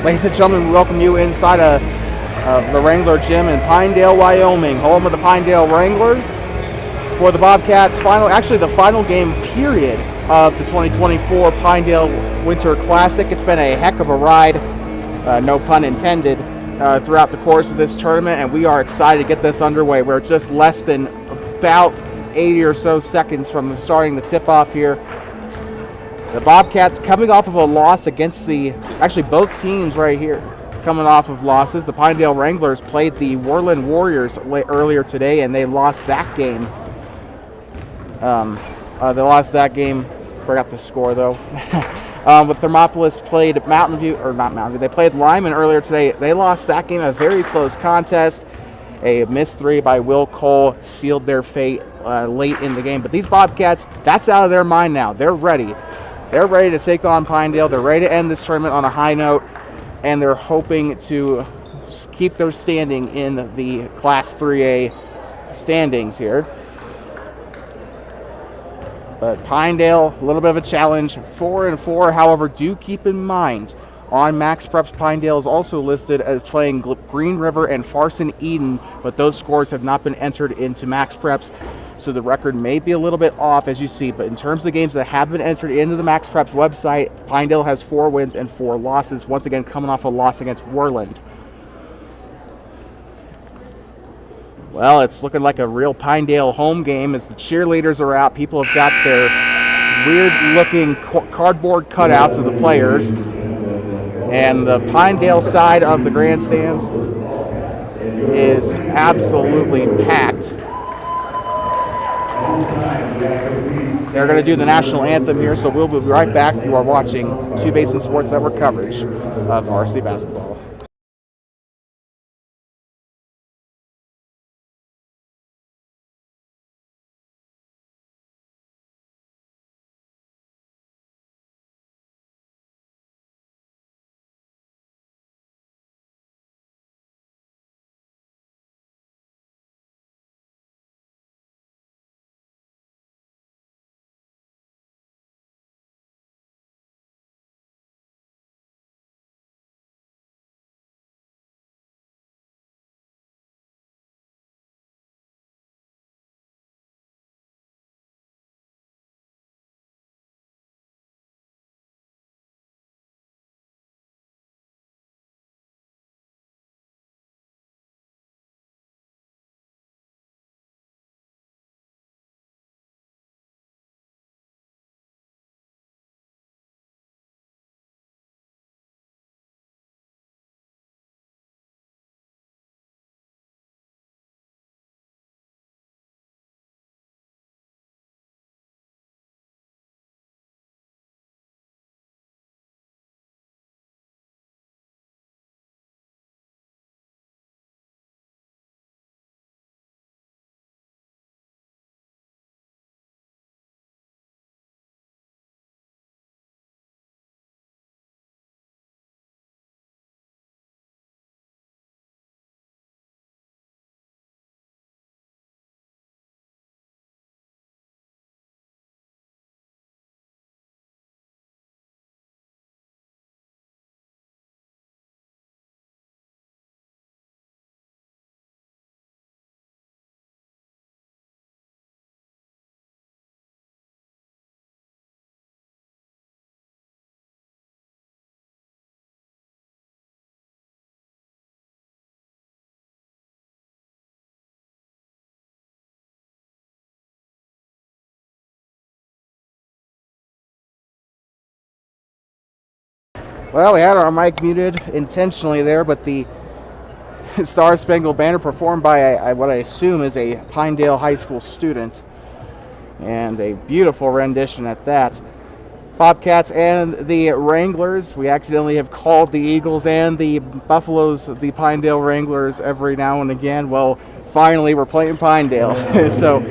Ladies and gentlemen, we welcome you inside the Wrangler Gym in Pinedale, Wyoming, home of the Pinedale Wranglers for the Bobcats the final game period of the 2024 Pinedale Winter Classic. It's been a heck of a ride, no pun intended, throughout the course of this tournament, and we are excited to get this underway. We're just less than about 80 or so seconds from starting the tip-off here. The Bobcats coming off of a loss against both teams right here coming off of losses. The Pinedale Wranglers played the Warland Warriors earlier today, and they lost that game. Forgot the score though. But Thermopolis played They played Lyman earlier today. They lost that game, a very close contest. A missed three by Will Cole sealed their fate late in the game. But these Bobcats, that's out of their mind now. They're ready. They're ready to take on Pinedale. They're ready to end this tournament on a high note, and they're hoping to keep their standing in the Class 3A standings here. But Pinedale, a little bit of a challenge, 4-4. However, do keep in mind, on Max Preps, Pinedale is also listed as playing Green River and Farson Eden, but those scores have not been entered into Max Preps, so the record may be a little bit off, as you see. But in terms of games that have been entered into the Max Preps website, Pinedale has 4 wins and 4 losses, once again coming off a loss against Warland. Well, it's looking like a real Pinedale home game as the cheerleaders are out. People have got their weird-looking cardboard cutouts of the players. And the Pinedale side of the grandstands is absolutely packed. They're going to do the national anthem here, so we'll be right back. You are watching TwoBasins Sports Network coverage of varsity basketball. Well, we had our mic muted intentionally there, but the Star Spangled Banner performed by what I assume is a Pinedale High School student, and a beautiful rendition at that. Bobcats and the Wranglers. We accidentally have called the Eagles and the Buffaloes the Pinedale Wranglers every now and again. Well, finally we're playing Pinedale. So,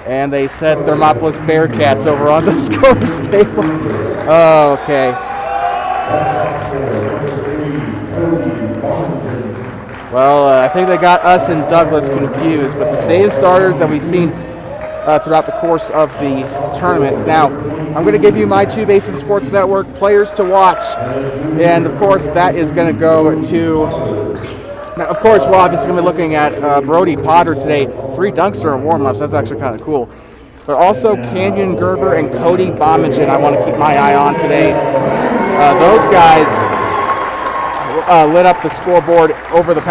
and they said Thermopolis Bearcats over on the scores table. Oh, okay. Well, I think they got us and Douglas confused, but the same starters that we've seen throughout the course of the tournament. Now, I'm going to give you my Two Basin Sports Network players to watch. And, of course, that is going to go to... Now, of course, we're obviously going to be looking at Brody Potter today. 3 dunks during warm-ups. That's actually kind of cool. But also Canyon Gerber and Cody Bomagen I want to keep my eye on today. Those guys lit up the scoreboard over the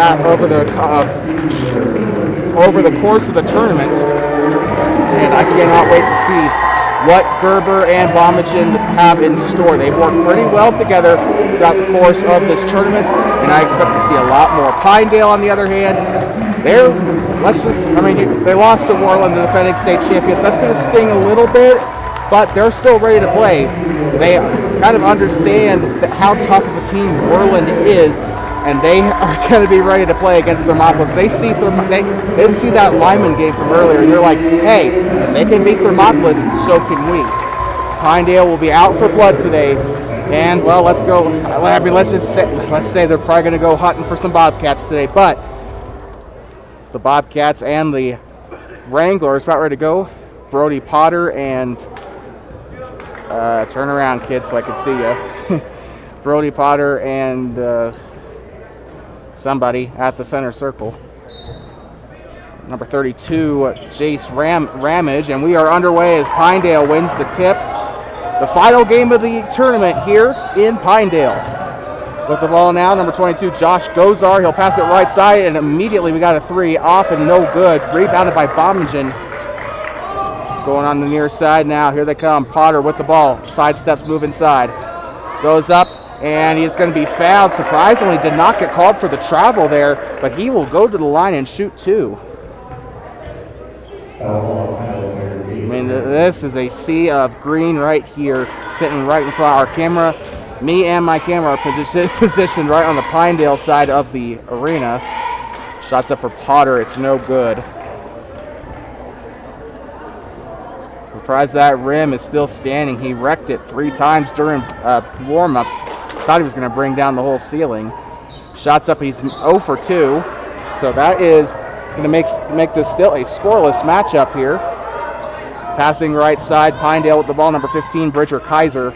course of the tournament, and I cannot wait to see what Gerber and Bomagen have in store. They've worked pretty well together throughout the course of this tournament, and I expect to see a lot more. Pinedale, on the other hand, they lost to Worland, the defending state champions. That's going to sting a little bit, but they're still ready to play. They kind of understand how tough of a team Worland is, and they are going to be ready to play against Thermopolis. They see that Lyman game from earlier, and they're like, hey, if they can beat Thermopolis, so can we. Pinedale will be out for blood today, and, well, let's say they're probably going to go hunting for some Bobcats today, but the Bobcats and the Wranglers about ready to go. Brody Potter and turn around, kid, so I can see you. Brody Potter and somebody at the center circle. Number 32, Jace Ramage, and we are underway as Pinedale wins the tip. The final game of the tournament here in Pinedale. With the ball now, number 22, Josh Gozar. He'll pass it right side, and immediately we got a 3 off and no good. Rebounded by Bomagen. Going on the near side now. Here they come. Potter with the ball. Sidesteps, move inside. Goes up, and he's going to be fouled. Surprisingly, did not get called for the travel there, but he will go to the line and shoot 2. I mean, this is a sea of green right here, sitting right in front of our camera. Me and my camera are positioned right on the Pinedale side of the arena. Shots up for Potter. It's no good. Surprised that rim is still standing. He wrecked it 3 times during warm-ups. Thought he was going to bring down the whole ceiling. Shots up. He's 0 for 2. So that is going to make this still a scoreless matchup here. Passing right side. Pinedale with the ball. Number 15, Bridger Kaiser.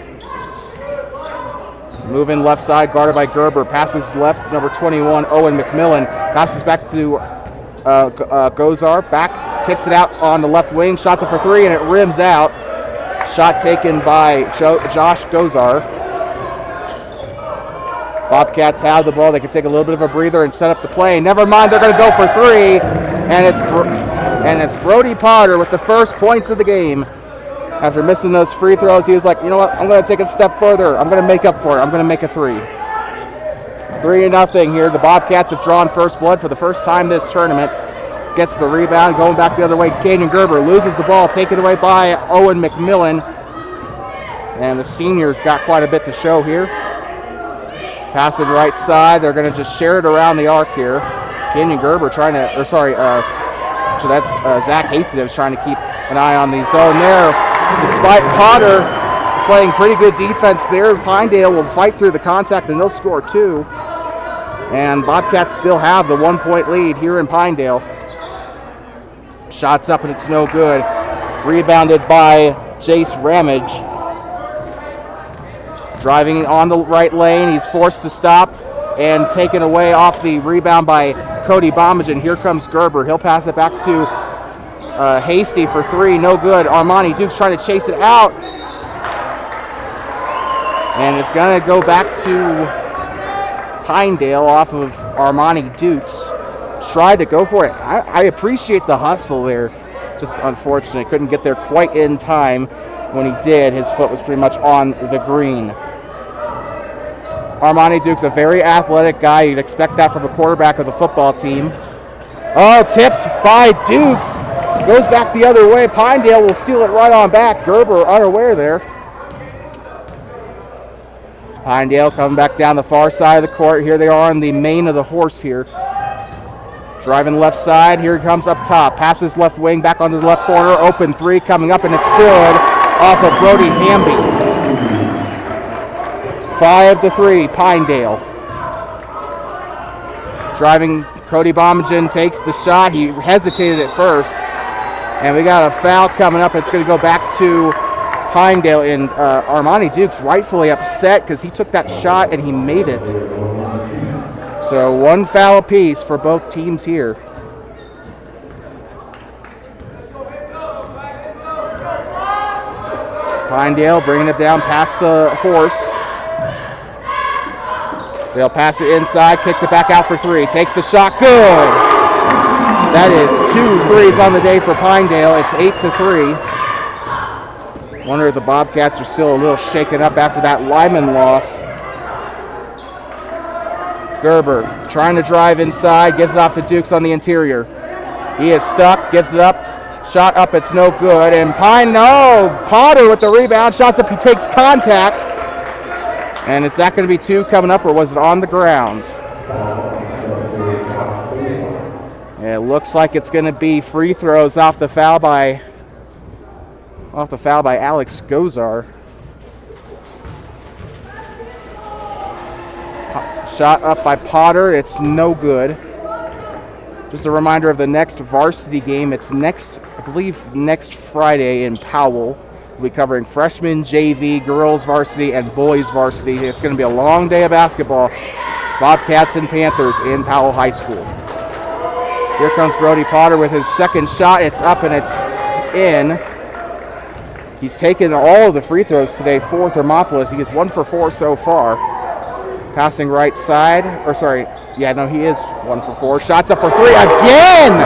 Moving left side, guarded by Gerber. Passes left, number 21, Owen McMillan. Passes back to Gozar. Back, kicks it out on the left wing. Shots it for 3, and it rims out. Shot taken by Josh Gozar. Bobcats have the ball. They can take a little bit of a breather and set up the play. Never mind, they're going to go for 3, and it's Brody Potter with the first points of the game. After missing those free throws, he was like, you know what, I'm going to take it a step further. I'm going to make up for it. I'm going to make a 3. 3-0 here. The Bobcats have drawn first blood for the first time this tournament. Gets the rebound, going back the other way. Canyon Gerber loses the ball, taken away by Owen McMillan. And the seniors got quite a bit to show here. Passing right side. They're going to just share it around the arc here. Canyon Gerber that's Zach Hasty that was trying to keep an eye on the zone there. Despite Potter playing pretty good defense there, Pinedale will fight through the contact and they'll score 2. And Bobcats still have the 1-point lead here in Pinedale. Shots up and it's no good. Rebounded by Jace Ramage. Driving on the right lane, he's forced to stop and taken away off the rebound by Cody Bomagen. Here comes Gerber. He'll pass it back to Hasty for 3, no good. Armani Dukes trying to chase it out. And it's going to go back to Pinedale off of Armani Dukes. Tried to go for it. I appreciate the hustle there. Just unfortunate. Couldn't get there quite in time. When he did, his foot was pretty much on the green. Armani Dukes, a very athletic guy. You'd expect that from a quarterback of the football team. Oh, tipped by Dukes. Goes back the other way. Pinedale will steal it right on back. Gerber unaware there. Pinedale coming back down the far side of the court. Here they are on the mane of the horse here. Driving left side. Here he comes up top. Passes left wing back onto the left corner. Open 3 coming up, and it's good off of Brody Hamby. 5-3, Pinedale. Driving, Cody Bomagen takes the shot. He hesitated at first. And we got a foul coming up. It's going to go back to Pinedale, and Armani Dukes rightfully upset because he took that shot and he made it. So 1 foul apiece for both teams here. Pinedale bringing it down past the horse. They'll pass it inside, kicks it back out for 3, takes the shot, good! That is 2 threes on the day for Pinedale. It's 8-3. Wonder if the Bobcats are still a little shaken up after that Lyman loss. Gerber trying to drive inside, gives it off to Dukes on the interior. He is stuck, gives it up. Shot up, it's no good. And Potter with the rebound. Shots up, he takes contact. And is that going to be 2 coming up, or was it on the ground? It looks like it's going to be free throws off the foul by Alex Gozar. Shot up by Potter. It's no good. Just a reminder of the next varsity game. It's next Friday in Powell. We'll be covering freshman, JV, girls varsity, and boys varsity. It's going to be a long day of basketball. Bobcats and Panthers in Powell High School. Here comes Brody Potter with his second shot. It's up and it's in. He's taken all of the free throws today for Thermopolis. He is 1 for 4 so far. Passing right side. He is 1 for 4. Shots up for 3 again!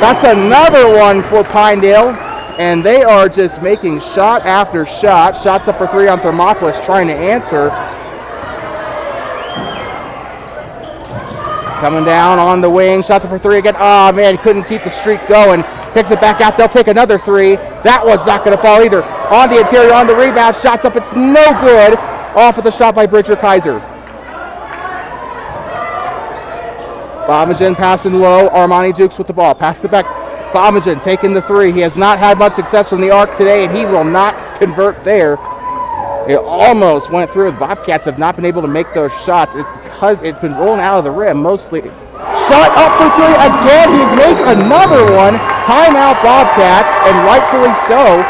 That's another one for Pinedale. And they are just making shot after shot. Shots up for 3 on Thermopolis trying to answer. Coming down on the wing. Shots up for 3 again. Oh, man, couldn't keep the streak going. Kicks it back out. They'll take another 3. That one's not going to fall either. On the interior, on the rebound. Shots up. It's no good. Off with a shot by Bridger Kaiser. Bomagen passing low. Armani Dukes with the ball. Pass it back. Bomagen taking the 3. He has not had much success from the arc today, and he will not convert there. It almost went through. The Bobcats have not been able to make those shots because it's been rolling out of the rim mostly. Shot up for 3 again. He makes another one. Timeout Bobcats, and rightfully so.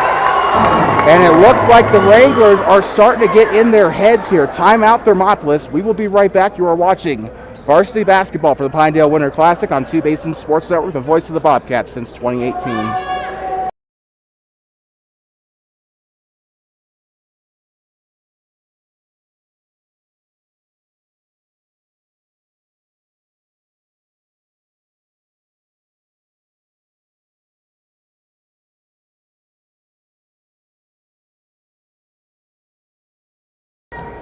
And it looks like the Wranglers are starting to get in their heads here. Timeout Thermopolis. We will be right back. You are watching varsity basketball for the Pinedale Winter Classic on TwoBasins Sports Network, the voice of the Bobcats since 2018.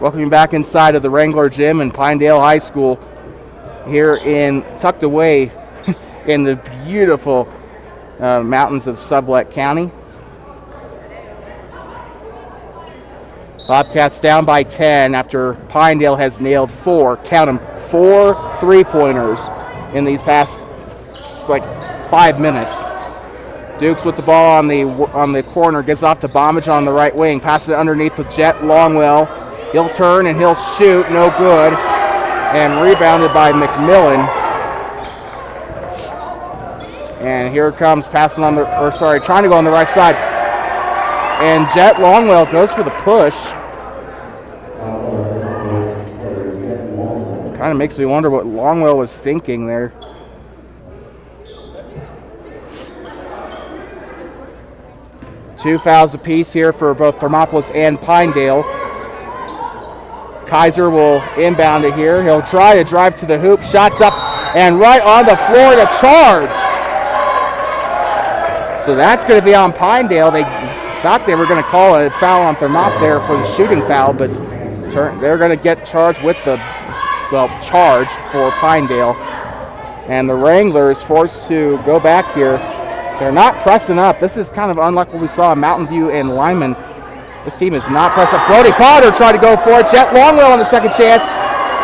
Welcome back inside of the Wrangler Gym in Pinedale High School, here tucked away in the beautiful mountains of Sublette County. Bobcats down by 10 after Pinedale has nailed 4 3-pointers in these past 5 minutes. Dukes with the ball on the corner, gets off to Bombage on the right wing, passes it underneath to Jet Longwell. He'll turn and he'll shoot, no good, and rebounded by McMillan. And here comes trying to go on the right side. And Jet Longwell goes for the push. Kind of makes me wonder what Longwell was thinking there. Two fouls apiece here for both Thermopolis and Pinedale. Kaiser will inbound it here. He'll try to drive to the hoop. Shots up and right on the floor to charge. So that's going to be on Pinedale. They thought they were going to call a foul on Thermop there for the shooting foul, but they're going to get charged with the charge for Pinedale. And the Wranglers forced to go back here. They're not pressing up. This is kind of unlike what we saw in Mountain View and Lyman. This team is not pressed up. Brody Potter tried to go for it. Jet Longwell on the second chance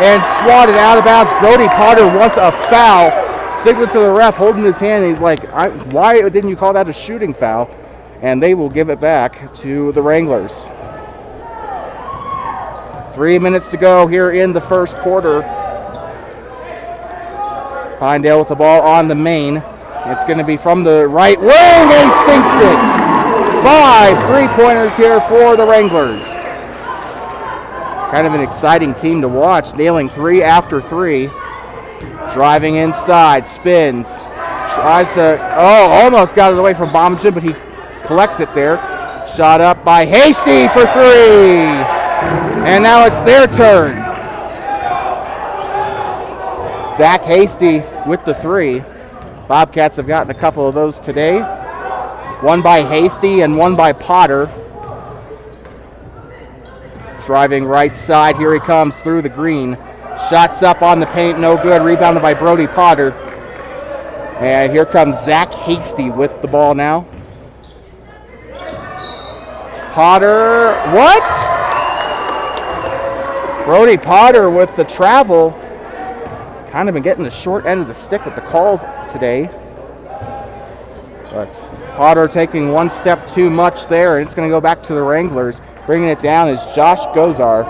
and swatted out of bounds. Brody Potter wants a foul. Signaling to the ref, holding his hand. He's like, why didn't you call that a shooting foul? And they will give it back to the Wranglers. 3 minutes to go here in the first quarter. Pinedale with the ball on the main. It's going to be from the right wing and sinks it. 5 3-pointers here for the Wranglers. Kind of an exciting team to watch, nailing 3 after 3. Driving inside, spins, tries to, almost got it away from Bombachin, but he collects it there. Shot up by Hasty for 3. And now it's their turn. Zach Hasty with the 3. Bobcats have gotten a couple of those today. One by Hasty and one by Potter. Driving right side, here he comes through the green. Shots up on the paint, no good. Rebounded by Brody Potter. And here comes Zach Hasty with the ball now. Potter, what? Brody Potter with the travel. Kind of been getting the short end of the stick with the calls today. But Potter taking one step too much there, and it's going to go back to the Wranglers. Bringing it down is Josh Gozar.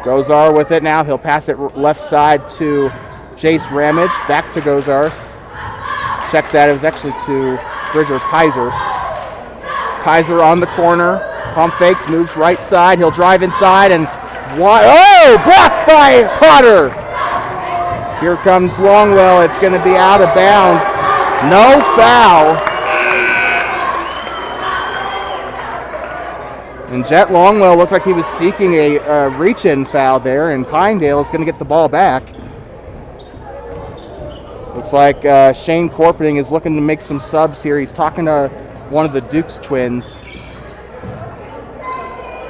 Gozar with it now. He'll pass it left side to Jace Ramage. Back to Gozar. Check that. It was actually to Bridger Kaiser. Kaiser on the corner. Pump fakes. Moves right side. He'll drive inside and blocked by Potter. Here comes Longwell. It's going to be out of bounds. No foul. And Jet Longwell looked like he was seeking a reach-in foul there, and Pinedale is going to get the ball back. Looks like Shane Corpening is looking to make some subs here. He's talking to one of the Dukes twins.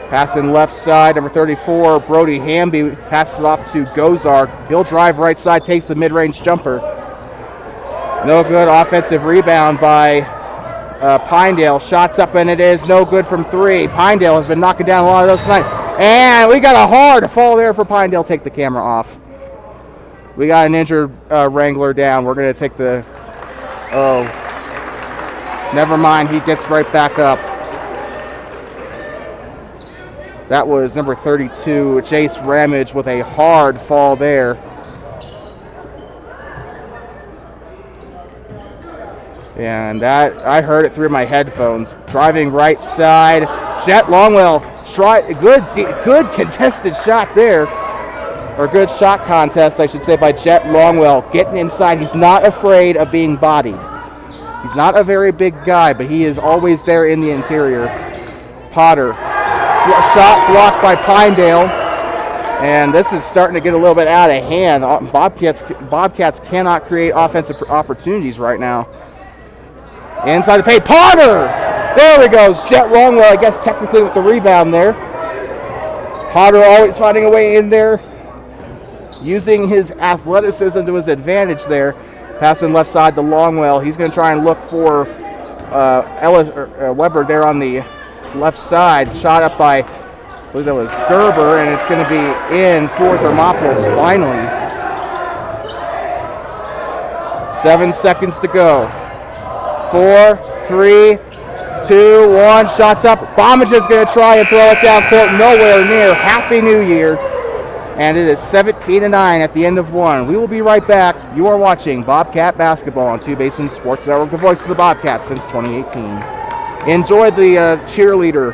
Passing left side, number 34, Brody Hamby passes it off to Gozar. He'll drive right side, takes the mid-range jumper. No good. Offensive rebound by Pinedale. Shots up, and it is no good from 3. Pinedale has been knocking down a lot of those tonight. And we got a hard fall there for Pinedale. Take the camera off. We got an injured Wrangler down. We're going to take the... Oh. Never mind. He gets right back up. That was number 32, Jace Ramage, with a hard fall there. And that, I heard it through my headphones. Driving right side, Jet Longwell, good contested shot there. Or good shot contest, I should say, by Jet Longwell. Getting inside, he's not afraid of being bodied. He's not a very big guy, but he is always there in the interior. Potter. Shot blocked by Pinedale, and this is starting to get a little bit out of hand. Bobcats cannot create offensive opportunities right now. Inside the paint, Potter! There he goes. Jet Longwell, I guess, technically with the rebound there. Potter always finding a way in there, using his athleticism to his advantage there. Passing left side to Longwell. He's going to try and look for Weber there on the left side. Shot up by, I believe that was Gerber, and it's going to be in for Thermopolis finally. 7 seconds to go. 4, 3, 2, 1. Shots up. Bombachin's going to try and throw it down court. Nowhere near. Happy New Year. And it is 17-9 at the end of 1. We will be right back. You are watching Bobcat Basketball on TwoBasins Sports Network, the voice of the Bobcats since 2018. Enjoy the cheerleader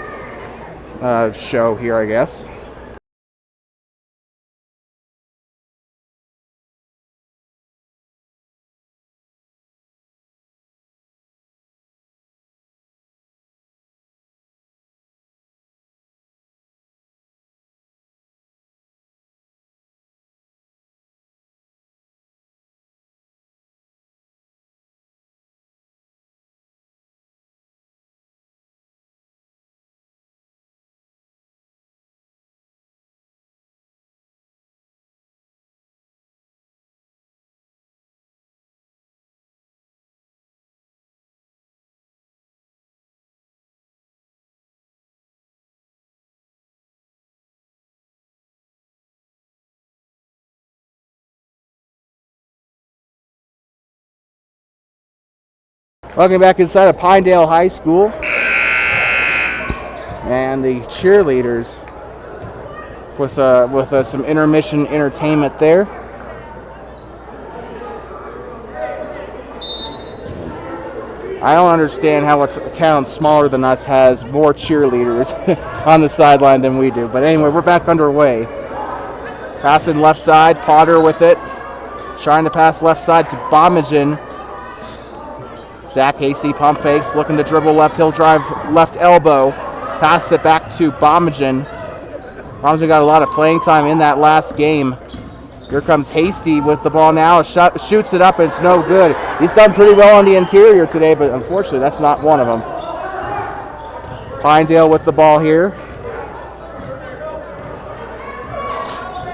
show here, I guess. Welcome back inside of Pinedale High School. And the cheerleaders with some intermission entertainment there. I don't understand how a town smaller than us has more cheerleaders on the sideline than we do. But anyway, we're back underway. Passing left side, Potter with it. Trying to pass left side to Bomagen. Zach Hasty, pump fakes, looking to dribble left, he'll drive left elbow. Pass it back to Bomagen. Bomagen got a lot of playing time in that last game. Here comes Hasty with the ball now. Shoots it up and it's no good. He's done pretty well on the interior today, but unfortunately that's not one of them. Pinedale with the ball here.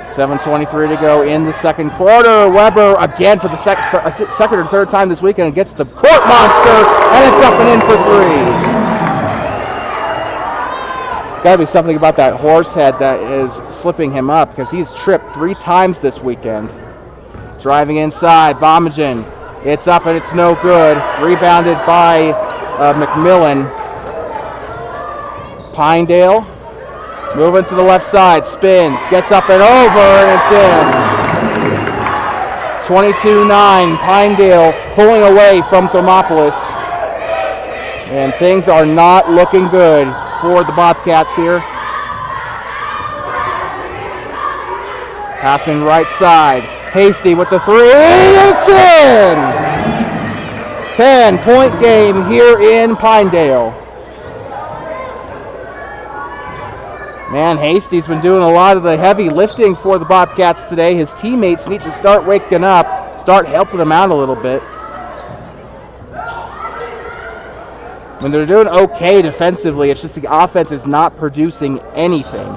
7:23 to go in the second quarter. Weber again for the second or third time this weekend gets the court monster, and it's up and in for three. Got to be something about that horse head that is slipping him up because he's tripped 3 times this weekend. Driving inside, Bomagen. It's up and it's no good. Rebounded by McMillan. Pinedale moving to the left side, spins, gets up and over, and it's in. 22-9, Pinedale pulling away from Thermopolis. And things are not looking good for the Bobcats here. Passing right side. Hasty with the three. It's in! 10-point game here in Pinedale. Man, Hasty's been doing a lot of the heavy lifting for the Bobcats today. His teammates need to start waking up, start helping him out a little bit. When they're doing okay defensively, it's just the offense is not producing anything.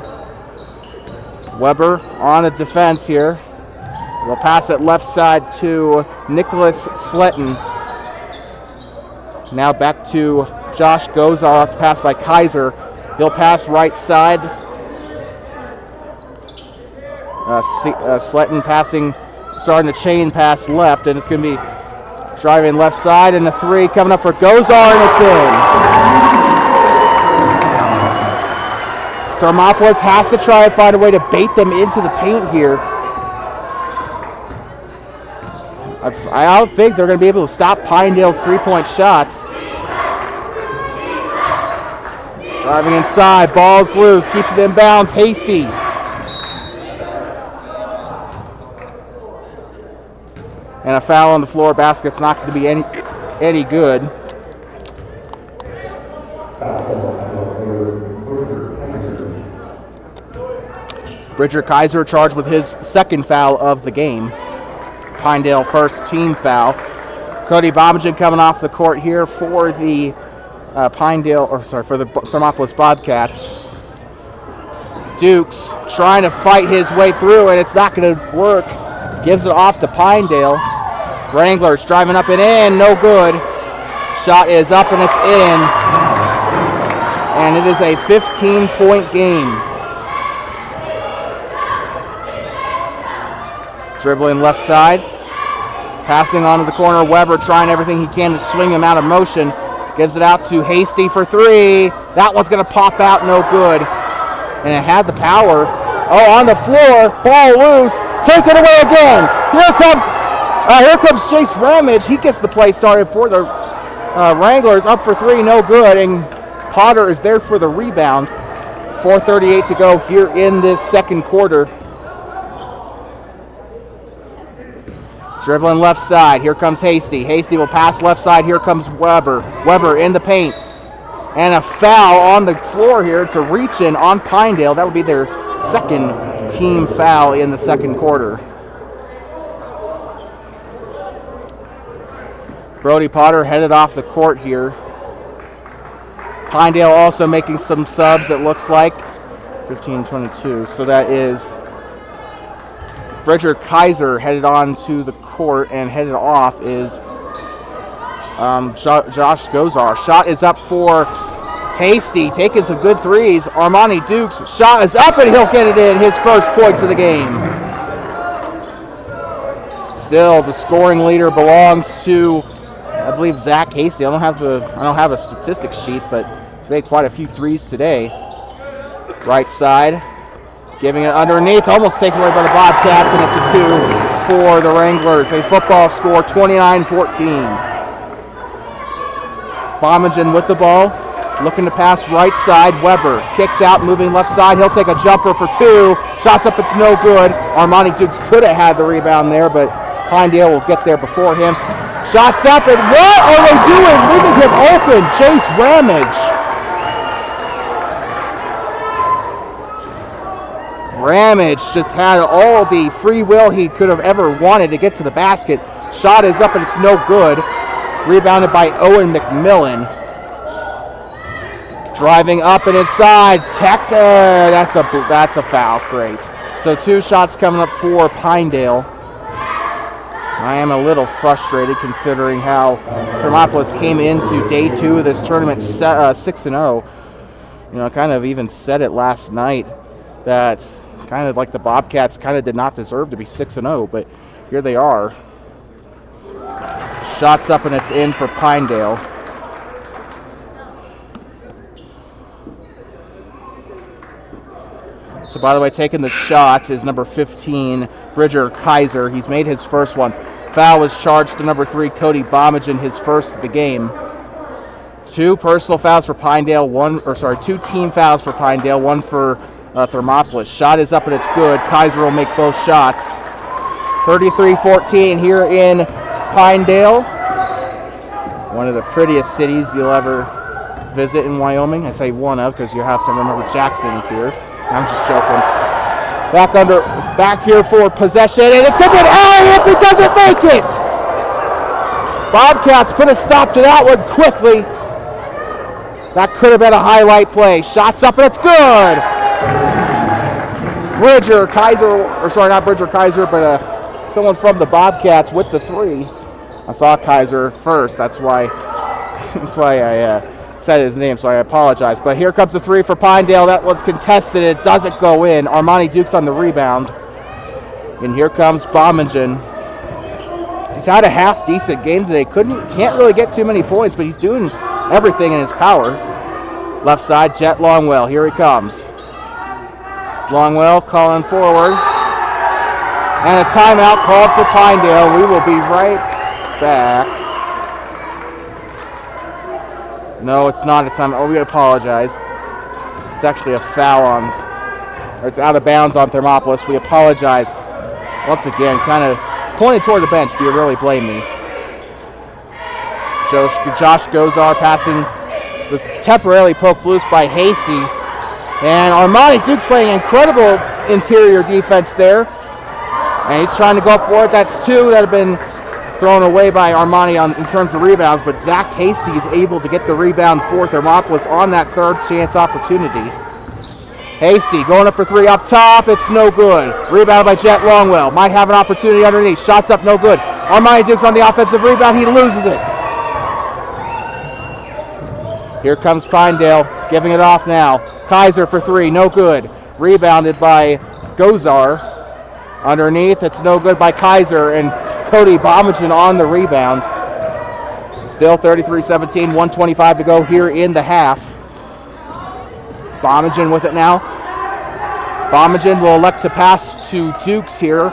Weber on a defense here. They'll pass it left side to Nicholas Sletton. Now back to Josh Gozar, pass by Kaiser. He'll pass right side. Sletton passing, starting the chain pass left, and it's going to be driving left side, and the three coming up for Gozar, and it's in. Thermopolis has to try and find a way to bait them into the paint here. I don't think they're going to be able to stop Pinedale's three-point shots. Driving inside, ball's loose, keeps it in bounds, Hasty. And a foul on the floor, basket's not going to be any good. Bridger Kaiser charged with his second foul of the game. Pinedale first team foul. Cody Bomagen coming off the court here for the for the Thermopolis Bobcats. Dukes trying to fight his way through, and it's not going to work. Gives it off to Pinedale. Wranglers driving up and in, no good. Shot is up and it's in. And it is a 15-point game. Dribbling left side. Passing onto the corner. Weber trying everything he can to swing him out of motion. Gives it out to Hasty for three. That one's going to pop out, no good. And it had the power. Oh, on the floor. Ball loose. Take it away again. Here comes Jace Ramage. He gets the play started for the Wranglers. Up for three, no good. And Potter is there for the rebound. 4:38 to go here in this second quarter. Dribbling left side. Here comes Hasty. Hasty will pass left side. Here comes Weber. Weber in the paint. And a foul on the floor here to reach in on Pinedale. That would be their second team foul in the second quarter. Brody Potter headed off the court here. Pinedale also making some subs, it looks like. 15-22. So that is Bridger Kaiser headed on to the court, and headed off is Josh Gozar. Shot is up for Hasty, taking some good threes. Armani Dukes, shot is up and he'll get it in. His first points of the game. Still, the scoring leader belongs to, I believe, Zach Hasty. I don't have a statistics sheet, but he's made quite a few threes today. Right side, giving it underneath, almost taken away by the Bobcats, and it's a two for the Wranglers. A football score, 29-14. Bomagen with the ball, looking to pass right side. Weber kicks out, moving left side. He'll take a jumper for 2. Shots up, it's no good. Armani Dukes could have had the rebound there, but Pinedale will get there before him. Shots up, and what are they doing? Leaving him open. Chase Ramage. Ramage just had all the free will he could have ever wanted to get to the basket. Shot is up, and it's no good. Rebounded by Owen McMillan. Driving up and inside. That's a foul. Great. So 2 shots coming up for Pinedale. I am a little frustrated considering how Thermopolis came into day 2 of this tournament 6-0. You know, I kind of even said it last night that kind of like the Bobcats kind of did not deserve to be 6-0, but here they are. Shots up and it's in for Pinedale. So by the way, taking the shots is number 15, Bridger Kaiser. He's made his first one. Foul was charged to number 3, Cody Bomagen, his first of the game. 2 personal fouls for Pinedale, 2 team fouls for Pinedale, 1 for Thermopolis. Shot is up and it's good. Kaiser will make both shots. 33-14 here in Pinedale. One of the prettiest cities you'll ever visit in Wyoming. I say one of because you have to remember Jackson is here. I'm just joking. Back here for possession, and it's going to be an alley-oop. He doesn't make it. Bobcats put a stop to that one quickly. That could have been a highlight play. Shots up, and it's good. Bridger Kaiser, not Bridger Kaiser, but someone from the Bobcats with the 3. I saw Kaiser first. That's why I said his name, so I apologize. But here comes the 3 for Pinedale. That one's contested. It doesn't go in. Armani Dukes on the rebound. And here comes Bomagen. He's had a half-decent game today. Can't really get too many points, but he's doing everything in his power. Left side, Jet Longwell. Here he comes. Longwell calling forward. And a timeout called for Pinedale. We will be right back. No, it's not a timeout. Oh, we apologize. It's actually a foul it's out of bounds on Thermopolis. We apologize. Once again, kind of pointed toward the bench. Do you really blame me? Josh Gozar passing was temporarily poked loose by Hasty. And Armani Dukes playing incredible interior defense there. And he's trying to go up for it. That's 2 that have been thrown away by Armani in terms of rebounds. But Zach Hasty is able to get the rebound for Thermopolis on that 3rd chance opportunity. Hasty going up for 3 up top. It's no good. Rebounded by Jet Longwell. Might have an opportunity underneath. Shots up, no good. Armani Dukes on the offensive rebound. He loses it. Here comes Pinedale, giving it off now. Kaiser for 3, no good. Rebounded by Gozar. Underneath, it's no good by Kaiser, and Cody Bomagen on the rebound. Still 33-17, 1:25 to go here in the half. Bomagen with it now. Bomagen will elect to pass to Dukes here.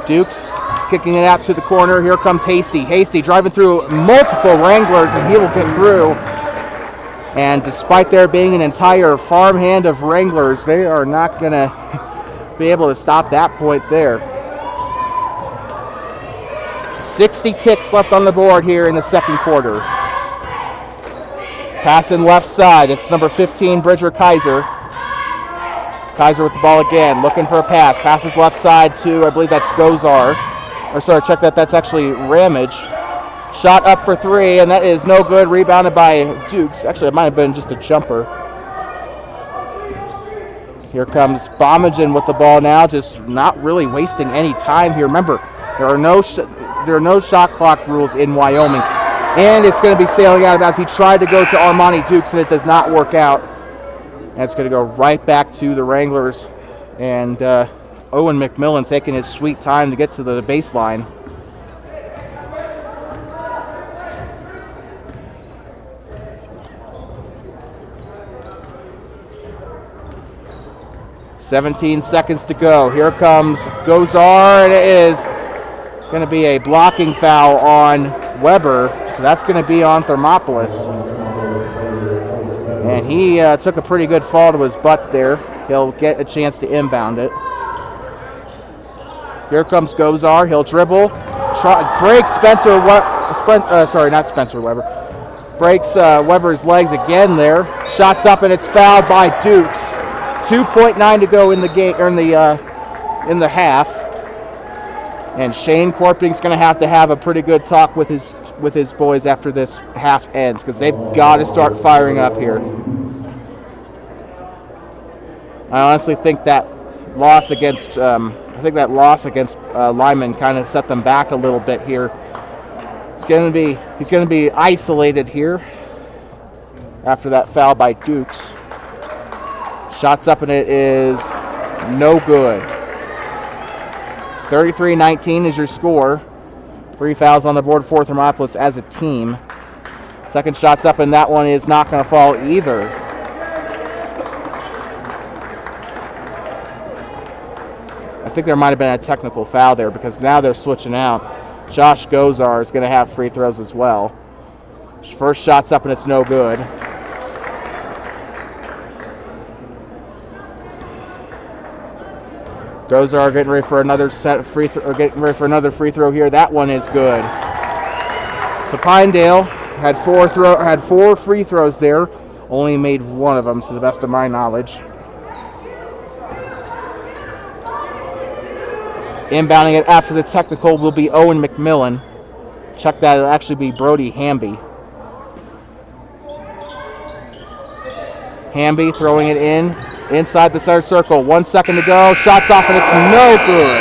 Dukes kicking it out to the corner. Here comes Hasty. Hasty driving through multiple Wranglers, and he will get through. And despite there being an entire farmhand of Wranglers, they are not going to be able to stop that point there. 60 ticks left on the board here in the second quarter. Passing left side, it's number 15, Bridger Kaiser. Kaiser with the ball again, looking for a pass. Passes left side to, I believe that's Gozar. Check that, that's actually Ramage. Shot up for 3, and that is no good. Rebounded by Dukes. Actually, it might have been just a jumper. Here comes Bomagen with the ball now, just not really wasting any time here. Remember, there are no shot clock rules in Wyoming, and it's going to be sailing out of bounds. He tried to go to Armani Dukes, and it does not work out. And it's going to go right back to the Wranglers, and Owen McMillan taking his sweet time to get to the baseline. $17 seconds to go. Here comes Gozar, and it is going to be a blocking foul on Weber. So that's going to be on Thermopolis. And he took a pretty good fall to his butt there. He'll get a chance to inbound it. Here comes Gozar. He'll dribble. Breaks Spencer. Not Spencer Weber. Breaks Weber's legs again there. Shots up and it's fouled by Dukes. 2.9 to go in the game, or in the half. And Shane Corping's going to have a pretty good talk with his boys after this half ends, because they've got to start firing up here. I honestly think that loss against Lyman kind of set them back a little bit here. He's going to be isolated here after that foul by Dukes. Shots up and it is no good. 33-19 is your score. 3 fouls on the board for Thermopolis as a team. Second shot's up and that one is not going to fall either. I think there might have been a technical foul there, because now they're switching out. Josh Gozar is going to have free throws as well. First shot's up and it's no good. Gozar getting ready for another free throw here. That one is good. So Pinedale had four free throws there. Only made one of them, to the best of my knowledge. Inbounding it after the technical will be Owen McMillan. Check that, it'll actually be Brody Hamby. Hamby throwing it in. Inside the center circle. 1 second to go. Shots off and it's no good.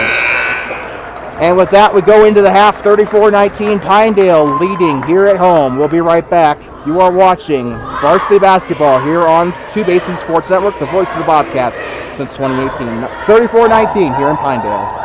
And with that, we go into the half. 34-19. Pinedale leading here at home. We'll be right back. You are watching Varsity Basketball here on TwoBasinsSN Sports Network, the voice of the Bobcats since 2018. 34-19 here in Pinedale.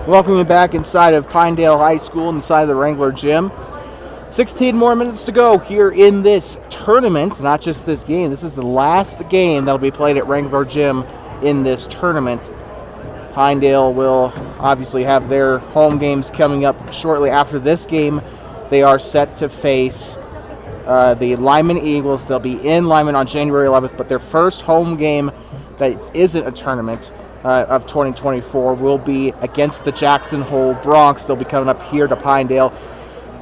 Welcome you back inside of Pinedale High School, inside the Wrangler Gym. 16 more minutes to go here in this tournament, not just this game. This is the last game that'll be played at Wrangler Gym in this tournament. Pinedale will obviously have their home games coming up shortly after this game. They are set to face the Lyman Eagles. They'll be in Lyman on January 11th, but their first home game that isn't a tournament of 2024 will be against the Jackson Hole Broncs. They'll be coming up here to Pinedale.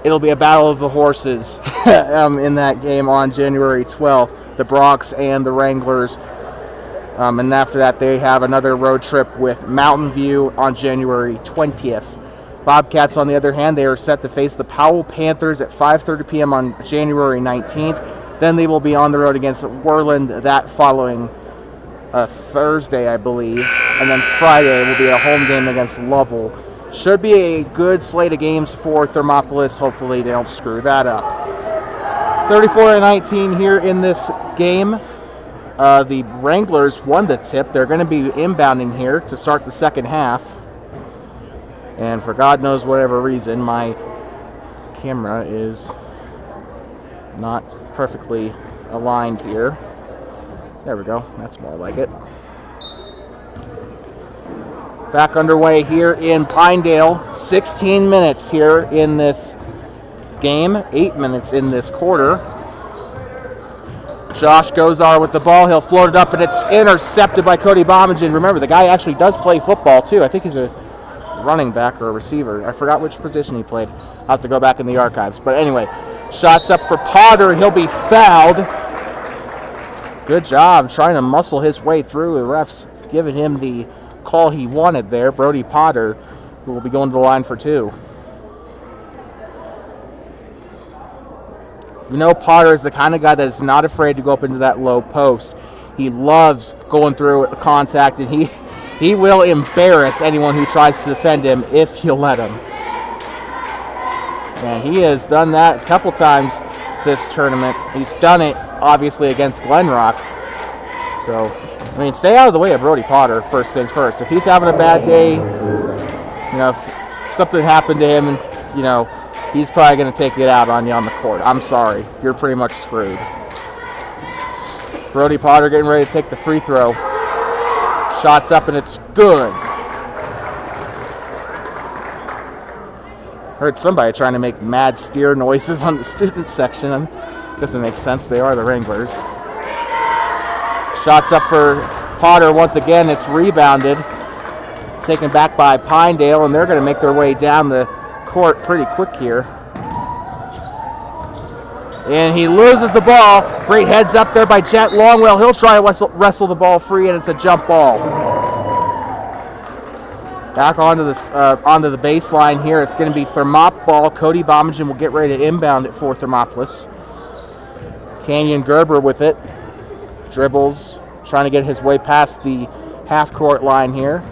It'll be a battle of the horses in that game on January 12th, the Broncs and the Wranglers. And after that, they have another road trip with Mountain View on January 20th. Bobcats, on the other hand, they are set to face the Powell Panthers at 5:30 p.m. on January 19th. Then they will be on the road against Worland that following Thursday, I believe. And then Friday will be a home game against Lovell. Should be a good slate of games for Thermopolis. Hopefully they don't screw that up. 34-19 here in this game. The Wranglers won the tip. They're going to be inbounding here to start the second half. And for God knows whatever reason, my camera is not perfectly aligned here. There we go. That's more like it. Back underway here in Pinedale. 16 minutes here in this game. 8 minutes in this quarter. Josh Gozar with the ball. He'll float it up, and it's intercepted by Cody Bombingen. Remember, the guy actually does play football, too. I think he's a running back or a receiver. I forgot which position he played. I'll have to go back in the archives. But anyway, shots up for Potter. He'll be fouled. Good job trying to muscle his way through. The refs giving him the call he wanted there. Brody Potter, who will be going to the line for two. You know, Potter is the kind of guy that is not afraid to go up into that low post. He loves going through contact, and he will embarrass anyone who tries to defend him if you let him. And he has done that a couple times this tournament. He's done it, obviously, against Glenrock. So, I mean, stay out of the way of Brody Potter, first things first. If he's having a bad day, you know, if something happened to him, and, you know, he's probably going to take it out on you on the court. I'm sorry. You're pretty much screwed. Brody Potter getting ready to take the free throw. Shots up, and it's good. Heard somebody trying to make mad steer noises on the student section. Doesn't make sense. They are the Wranglers. Shots up for Potter once again. It's rebounded. Taken back by Pinedale, and they're going to make their way down the court pretty quick here. And he loses the ball. Great heads up there by Jet Longwell. He'll try to wrestle the ball free, and it's a jump ball. Back onto the baseline here. It's going to be Thermop ball. Cody Bombingen will get ready to inbound it for Thermopolis. Canyon Gerber with it. Dribbles, trying to get his way past the half-court line here.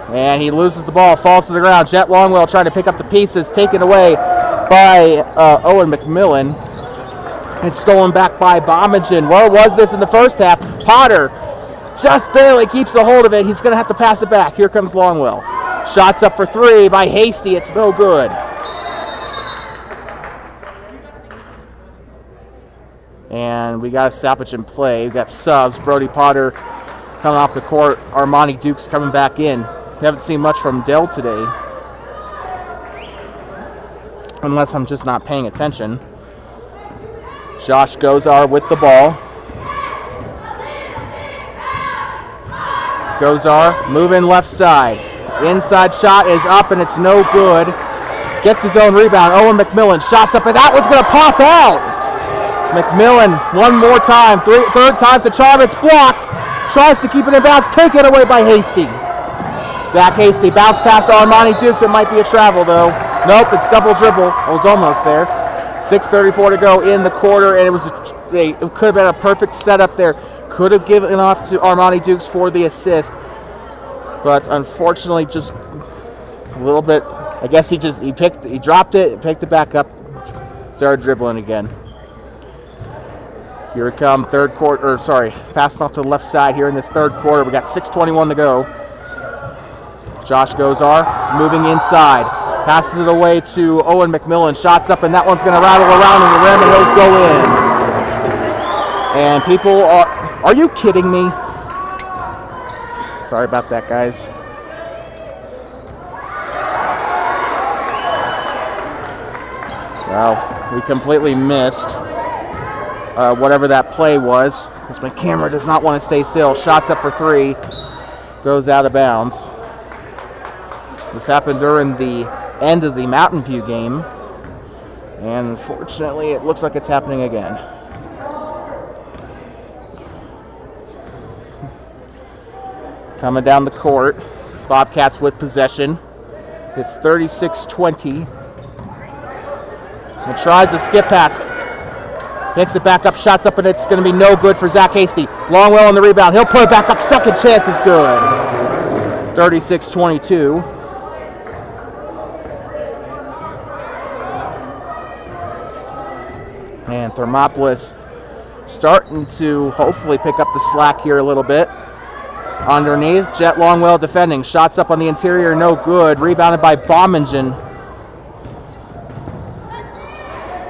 And he loses the ball, falls to the ground. Jet Longwell trying to pick up the pieces, taken away by Owen McMillan. It's stolen back by Bombingen. Where was this in the first half? Potter just barely keeps a hold of it. He's going to have to pass it back. Here comes Longwell. Shots up for three by Hasty. It's no good. And we got a stoppage in play. We got subs. Brody Potter coming off the court. Armani Dukes coming back in. We haven't seen much from Dell today. Unless I'm just not paying attention. Josh Gozar with the ball. Gozar moving left side. Inside shot is up, and it's no good. Gets his own rebound. Owen McMillan shots up, and that one's going to pop out. McMillan one more time. Third time's the charm. It's blocked. Tries to keep it in bounds. Taken away by Hasty. Zach Hasty bounce past Armani Dukes. It might be a travel, though. Nope, it's double dribble. I was almost there. 6:34 to go in the quarter, and it could have been a perfect setup there. Could have given off to Armani Dukes for the assist, but unfortunately, just a little bit. I guess he dropped it, picked it back up, started dribbling again. Here we come, passing off to the left side here in this third quarter. We got 6:21 to go. Josh Gozar moving inside. Passes it away to Owen McMillan. Shots up, and that one's going to rattle around in the rim, and he'll go in. And people are you kidding me? Sorry about that, guys. Well, we completely missed whatever that play was, because my camera does not want to stay still. Shots up for three. Goes out of bounds. This happened during the end of the Mountain View game, and unfortunately it looks like it's happening again. Coming down the court, Bobcats with possession. It's 36-20. And tries the skip pass. Picks it back up, shots up, and it's going to be no good for Zach Hasty. Longwell on the rebound. He'll put it back up. Second chance is good. 36-22. And Thermopolis starting to hopefully pick up the slack here a little bit. Underneath, Jet Longwell defending. Shots up on the interior, no good. Rebounded by Bommingen.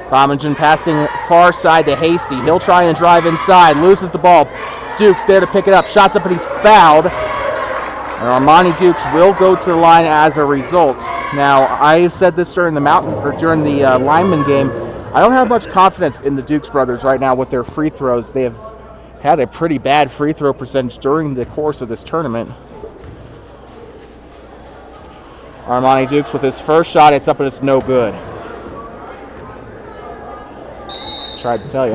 Bommingen passing far side to Hasty. He'll try and drive inside. Loses the ball. Dukes there to pick it up. Shots up, and he's fouled. And Armani Dukes will go to the line as a result. Now, I said this during the lineman game. I don't have much confidence in the Dukes brothers right now with their free throws. They have had a pretty bad free throw percentage during the course of this tournament. Armani Dukes with his first shot. It's up, and it's no good. Tried to tell you.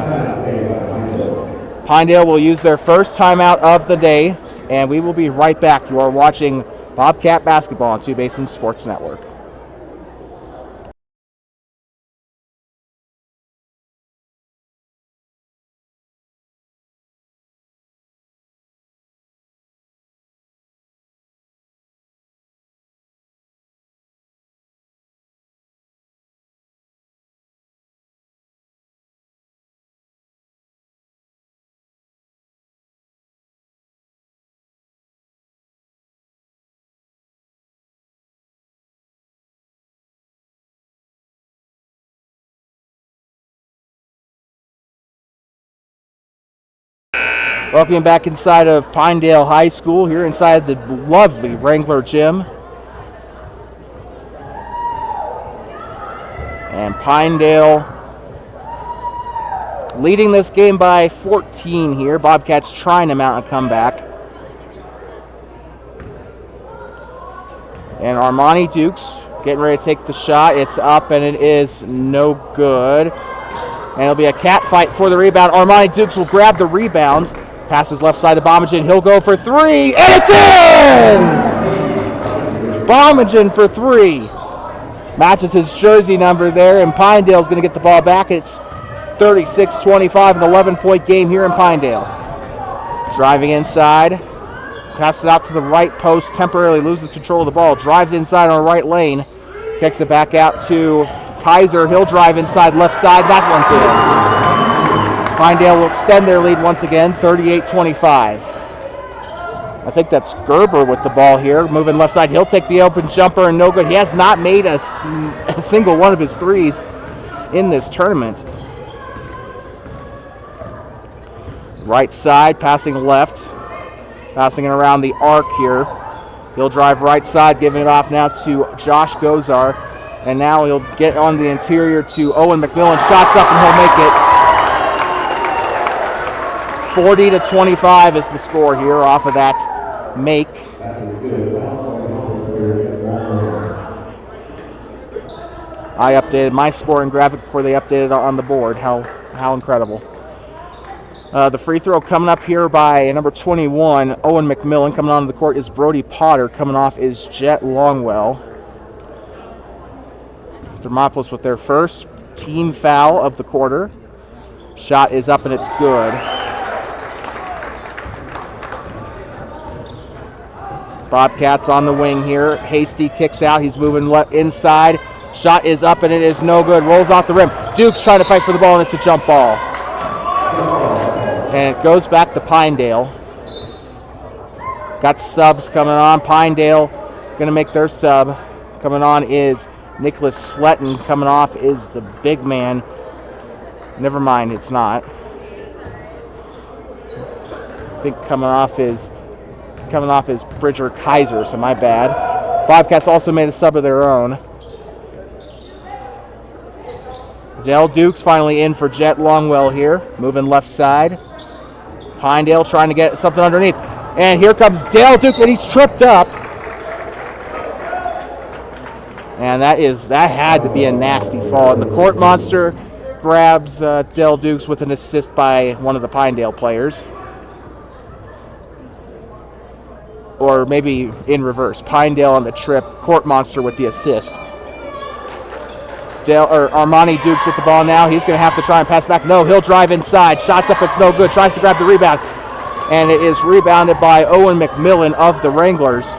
Pinedale will use their first timeout of the day, and we will be right back. You are watching Bobcat basketball on TwoBasins Sports Network. Welcome back inside of Pinedale High School, here inside the lovely Wrangler Gym. And Pinedale leading this game by 14 here. Bobcats trying to mount a comeback. And Armani Dukes getting ready to take the shot. It's up, and it is no good. And it'll be a cat fight for the rebound. Armani Dukes will grab the rebound. Passes left side to Bommingen. He'll go for three, and it's in! Bommingen for three. Matches his jersey number there, and Pinedale's going to get the ball back. It's 36-25, an 11-point game here in Pinedale. Driving inside. Passes it out to the right post. Temporarily loses control of the ball. Drives inside on the right lane. Kicks it back out to Kaiser. He'll drive inside left side. That one's in. Pinedale will extend their lead once again, 38-25. I think that's Gerber with the ball here, moving left side. He'll take the open jumper, and no good. He has not made a single one of his threes in this tournament. Right side, passing left. Passing it around the arc here. He'll drive right side, giving it off now to Josh Gozar. And now he'll get on the interior to Owen McMillan. Shots up, and he'll make it. 40-25 is the score here off of that make. I updated my scoring graphic before they updated on the board. How incredible. The free throw coming up here by number 21, Owen McMillan. Coming onto the court is Brody Potter. Coming off is Jet Longwell. Thermopolis with their first team foul of the quarter. Shot is up, and it's good. Bobcats on the wing here. Hasty kicks out. He's moving inside. Shot is up, and it is no good. Rolls off the rim. Duke's trying to fight for the ball, and it's a jump ball. And it goes back to Pinedale. Got subs coming on. Pinedale going to make their sub. Coming on is Nicholas Sletton. Coming off is the big man. Never mind, it's not. I think coming off is Bridger Kaiser, so my bad. Bobcats also made a sub of their own. Dale Dukes finally in for Jet Longwell here, moving left side. Pinedale trying to get something underneath. And here comes Dale Dukes, and he's tripped up. And that had to be a nasty fall. And the court monster grabs Dale Dukes with an assist by one of the Pinedale players. Or maybe in reverse. Pinedale on the trip, court monster with the assist. Armani Dukes with the ball now. He's going to have to try and pass back. No, he'll drive inside. Shots up, it's no good. Tries to grab the rebound. And it is rebounded by Owen McMillan of the Wranglers.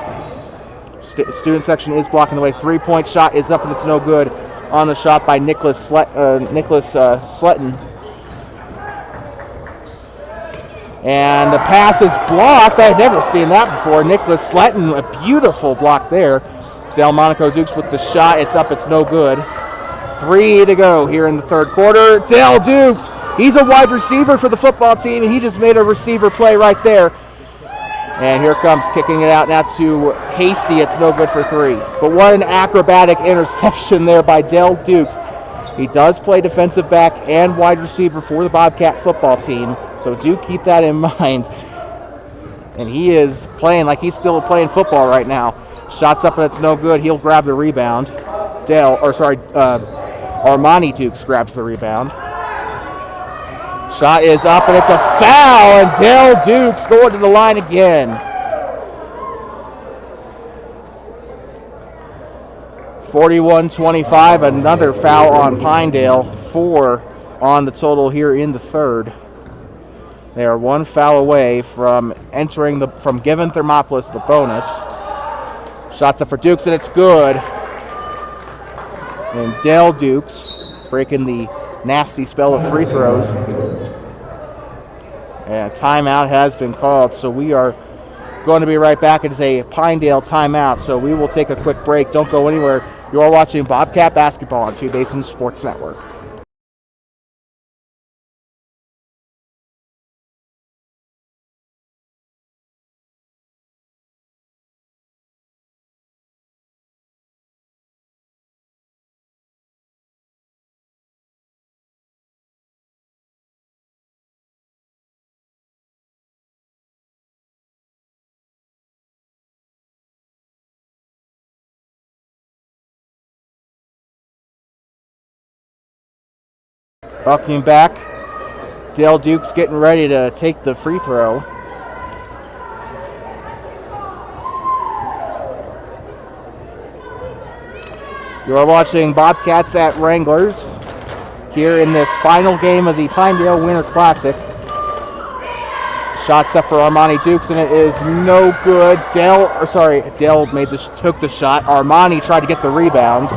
Student section is blocking the way. 3-point shot is up and it's no good. On the shot by Nicholas Sletton. And the pass is blocked. I've never seen that before. Nicholas Sletton, a beautiful block there. Delmonico Dukes with the shot. It's up, it's no good. 3 to go here in the third quarter. Dale Dukes, he's a wide receiver for the football team, and he just made a receiver play right there. And here comes kicking it out now to Hasty. It's no good for 3. But what an acrobatic interception there by Dale Dukes. He does play defensive back and wide receiver for the Bobcat football team, so do keep that in mind. And he is playing like he's still playing football right now. Shots up and it's no good. He'll grab the rebound. Armani Dukes grabs the rebound. Shot is up and it's a foul, and Dale Dukes going to the line again. 41-25, another foul on Pinedale. 4 on the total here in the third. They are 1 foul away from giving Thermopolis the bonus. Shots up for Dukes and it's good. And Dale Dukes breaking the nasty spell of free throws. And a timeout has been called, so we are going to be right back. It is a Pinedale timeout, so we will take a quick break. Don't go anywhere. You are watching Bobcat Basketball on TwoBasins Sports Network. Welcome back. Dale Dukes getting ready to take the free throw. You are watching Bobcats at Wranglers here in this final game of the Pinedale Winter Classic. Shots up for Armani Dukes and it is no good. Dale took the shot. Armani tried to get the rebound.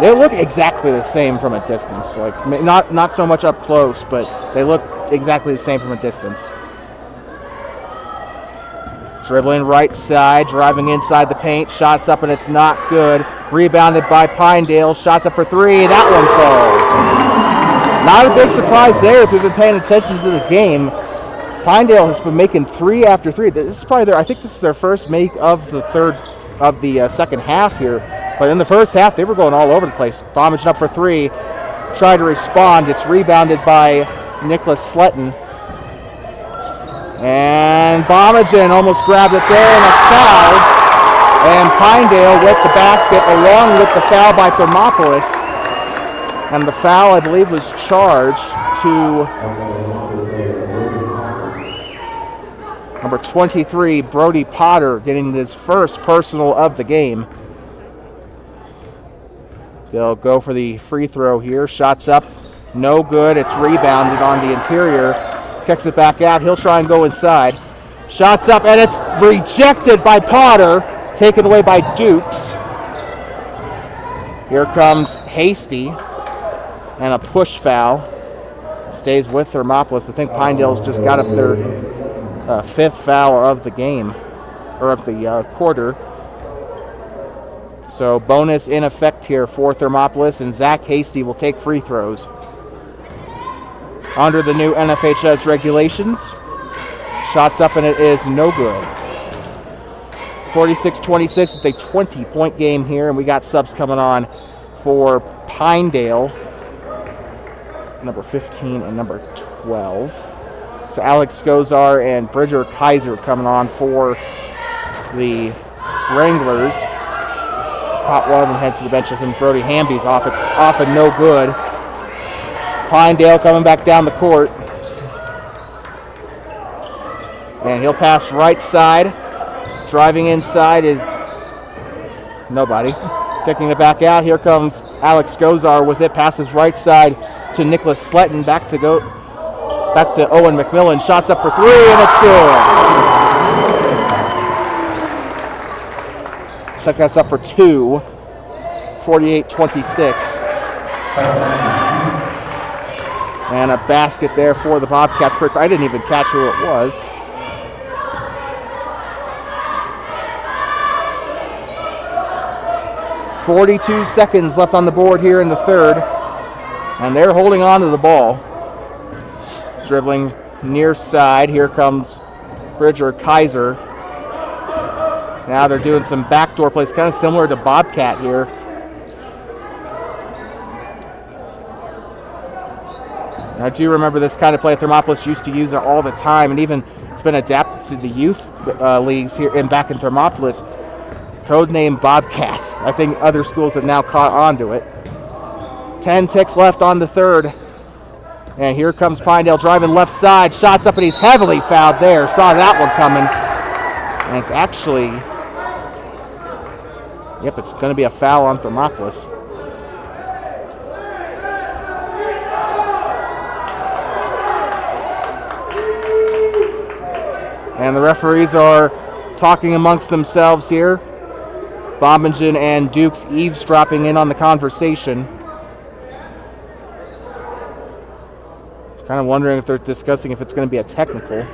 They look exactly the same from a distance. Like not so much up close, but they look exactly the same from a distance. Dribbling right side, driving inside the paint. Shots up and it's not good. Rebounded by Pinedale. Shots up for 3. That one falls. Not a big surprise there if we've been paying attention to the game. Pinedale has been making 3 after 3. This is probably I think this is their first make of the second half here. But in the first half, they were going all over the place. Bombage up for 3. Tried to respond. It's rebounded by Nicholas Sletton. And Bomagen almost grabbed it there, and a foul. And Pinedale with the basket along with the foul by Thermopolis. And the foul, I believe, was charged to number 23, Brody Potter, getting his first personal of the game. They'll go for the free throw here. Shots up. No good. It's rebounded on the interior. Kicks it back out. He'll try and go inside. Shots up, and it's rejected by Potter. Taken away by Dukes. Here comes Hasty. And a push foul. Stays with Thermopolis. I think Pinedale's just got up their 5th foul of the game. Or of the quarter. So bonus in effect here for Thermopolis, and Zach Hasty will take free throws. Under the new NFHS regulations, shots up and it is no good. 46-26, it's a 20-point game here, and we got subs coming on for Pinedale, number 15 and number 12. So Alex Gozar and Bridger Kaiser coming on for the Wranglers. Caught one of them head to the bench with him. Brody Hamby's off. It's off and no good. Pinedale coming back down the court. And he'll pass right side. Driving inside is nobody. Kicking it back out. Here comes Alex Gozar with it. Passes right side to Nicholas Sletton. Back to Owen McMillan. Shots up for three, and it's good. Looks like that's up for two. 48-26. And a basket there for the Bobcats. I didn't even catch who it was. .42 seconds left on the board here in the third. And they're holding on to the ball. Dribbling near side. Here comes Bridger Kaiser. Now they're doing some backdoor plays, kind of similar to Bobcat here. I do remember this kind of play Thermopolis used to use it all the time, and even it's been adapted to the youth leagues here and back in Thermopolis. Codename Bobcats. I think other schools have now caught on to it. 10 ticks left on the third. And here comes Pinedale driving left side. Shots up, and he's heavily fouled there. Saw that one coming. And it's actually... Yep, it's going to be a foul on Thermopolis. And the referees are talking amongst themselves here. Bombingen and Dukes eavesdropping in on the conversation. Kind of wondering if they're discussing if it's going to be a technical.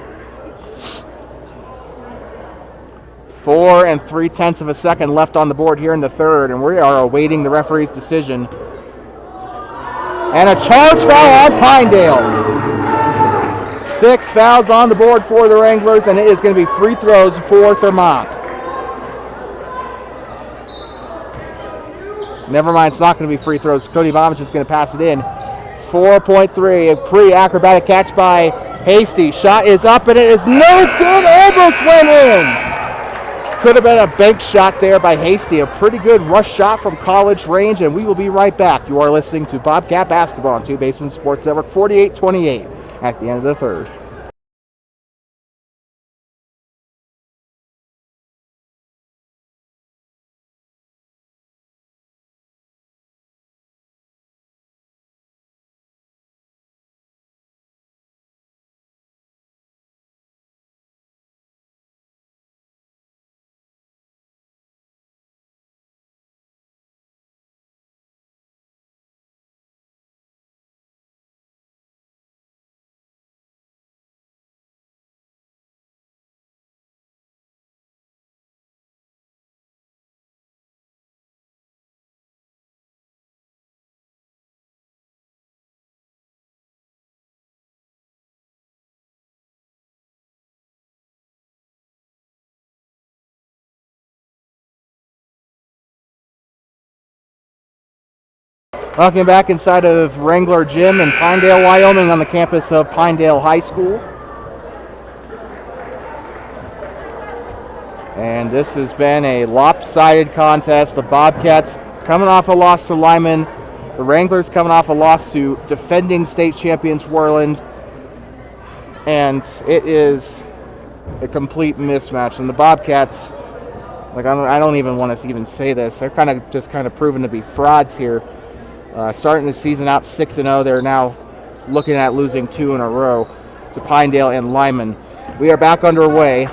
4 3/10 of a second left on the board here in the third, and we are awaiting the referee's decision. And a charge foul on Pinedale. 6 fouls on the board for the Wranglers, and it is going to be free throws for Thermop. Never mind, it's not going to be free throws. Cody Bombichen's going to pass it in. 4.3, a pre-acrobatic catch by Hasty. Shot is up, and it is no good. Almost went in. Could have been a bank shot there by Hasty. A pretty good rush shot from college range, and we will be right back. You are listening to Bobcat Basketball on TwoBasinsSN Sports Network, 48-28 at the end of the third. Welcome back inside of Wrangler Gym in Pinedale, Wyoming, on the campus of Pinedale High School. And this has been a lopsided contest. The Bobcats coming off a loss to Lyman. The Wranglers coming off a loss to defending state champions Worland. And it is a complete mismatch. And the Bobcats, like I don't even want to even say this. They're kind of proven to be frauds here. Starting the season out 6-0, they're now looking at losing 2 in a row to Pinedale and Lyman. We are back underway.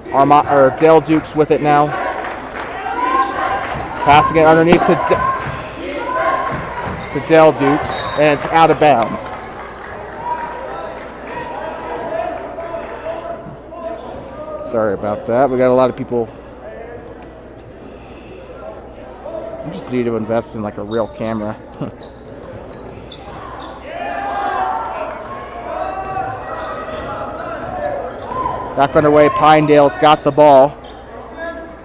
Dale Dukes with it now. Passing it underneath to Dale Dukes, and it's out of bounds. Sorry about that. We got a lot of people I just need to invest in like a real camera. Back underway, Pinedale's got the ball.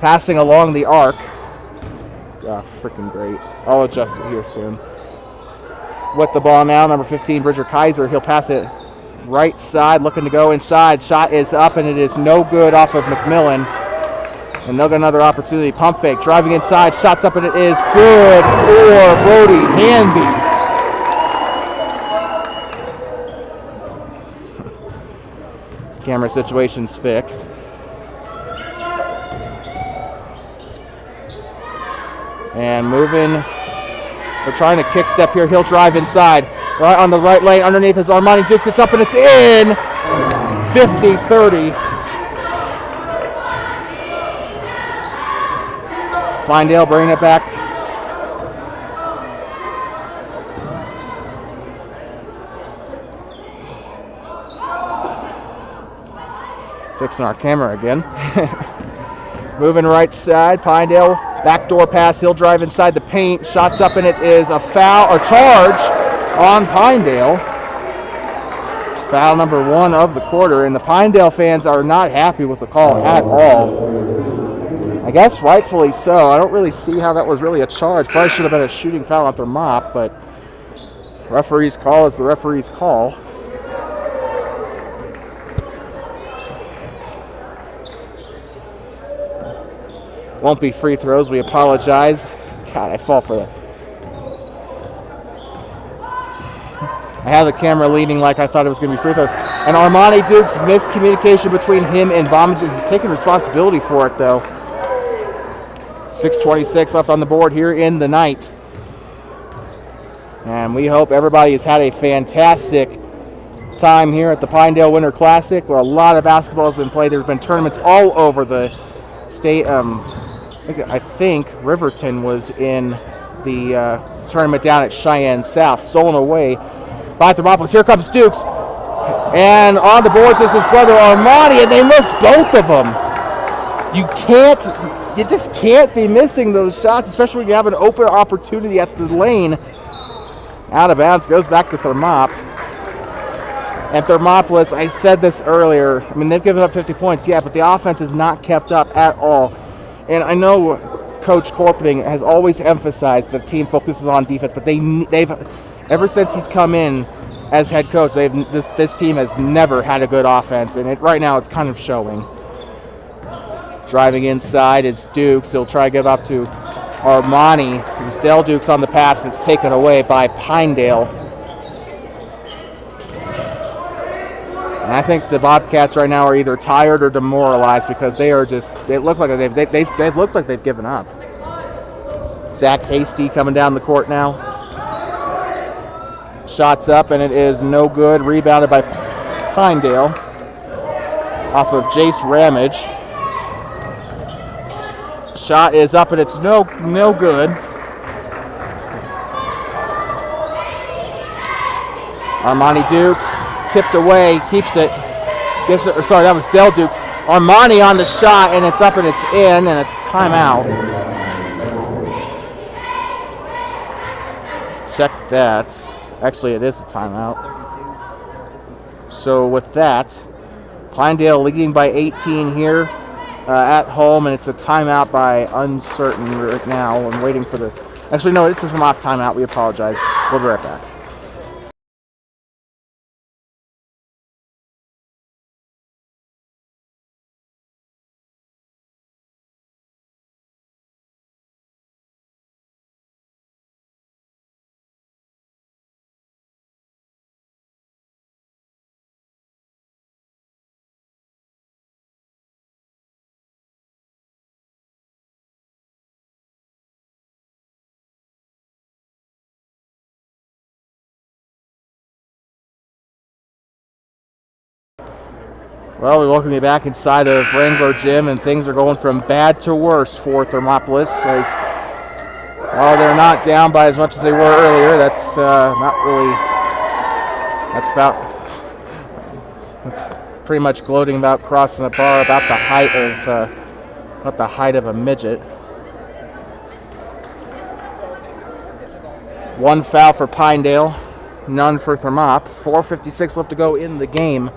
Passing along the arc. Freaking great. I'll adjust it here soon. With the ball now, number 15, Bridger Kaiser. He'll pass it right side, looking to go inside. Shot is up, and it is no good off of McMillan. And they'll get another opportunity. Pump fake, driving inside. Shots up, and it is good for Brody Hanby. Camera situation's fixed. And moving. They're trying to kick step here. He'll drive inside. Right on the right lane. Underneath is Armani Dukes. It's up and it's in. 50-30. Pinedale bringing it back. Fixing our camera again. Moving right side. Pinedale. Backdoor pass. He'll drive inside the paint. Shots up and it is a foul or charge on Pinedale. Foul number 1 of the quarter. And the Pinedale fans are not happy with the call at all. I guess rightfully so. I don't really see how that was really a charge. Probably should have been a shooting foul at their mop, but referee's call is the referee's call. Won't be free throws. We apologize. God, I fall for that. I have the camera leaning like I thought it was going to be free throw. And Armani Dukes, miscommunication between him and Bombage. He's taking responsibility for it, though. 6:26 left on the board here in the night. And we hope everybody has had a fantastic time here at the Pinedale Winter Classic, where a lot of basketball has been played. There's been tournaments all over the state. I think Riverton was in the tournament down at Cheyenne South. Stolen away by Thermopolis. Here comes Dukes. And on the boards is his brother Armani, and they missed both of them. You just can't be missing those shots, especially when you have an open opportunity at the lane. Out of bounds, goes back to Thermop. And Thermopolis, I said this earlier, I mean, they've given up 50 points, yeah, but the offense has not kept up at all. And I know Coach Corpening has always emphasized the team focuses on defense, but they've ever since he's come in as head coach, this team has never had a good offense, and right now it's kind of showing. Driving inside is Dukes. He'll try to give up to Armani. It was Del Dukes on the pass. It's taken away by Pinedale. And I think the Bobcats right now are either tired or demoralized because they look like they've looked like they've given up. Zach Hasty coming down the court now. Shots up and it is no good. Rebounded by Pinedale off of Jace Ramage. Shot is up and it's no good. Armani Dukes tipped away, keeps it. Sorry, that was Del Dukes. Armani on the shot and it's up and it's in, and it's timeout. Check that. Actually, it is a timeout. So with that, Pinedale leading by 18 here. At home, and it's a timeout by uncertain right now. I'm waiting for the... Actually, no, it's a mock timeout. We apologize. We'll be right back. Well, we welcome you back inside of Wrangler Gym, and things are going from bad to worse for Thermopolis. As while they're not down by as much as they were earlier, that's not really. That's pretty much gloating about crossing a bar about the height of a midget. 1 foul for Pinedale, none for Thermop. 4:56 left to go in the game.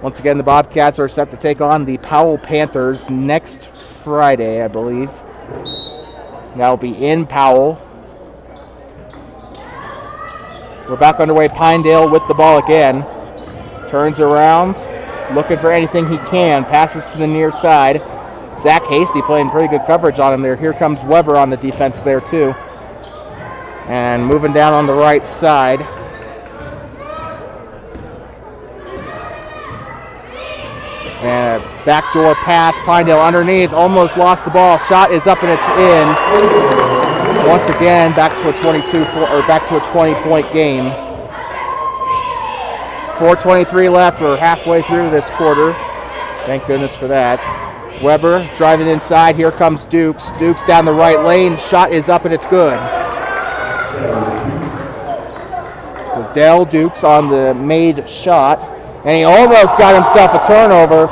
Once again, the Bobcats are set to take on the Powell Panthers next Friday, I believe. That'll be in Powell. We're back underway. Pinedale with the ball again. Turns around, looking for anything he can. Passes to the near side. Zach Hasty playing pretty good coverage on him there. Here comes Weber on the defense there too. And moving down on the right side. And a backdoor pass. Pinedale underneath. Almost lost the ball. Shot is up and it's in. Once again, back to a 20-point game. 4:23 left. We're halfway through this quarter. Thank goodness for that. Weber driving inside. Here comes Dukes. Dukes down the right lane. Shot is up and it's good. So Dell Dukes on the made shot. And he almost got himself a turnover.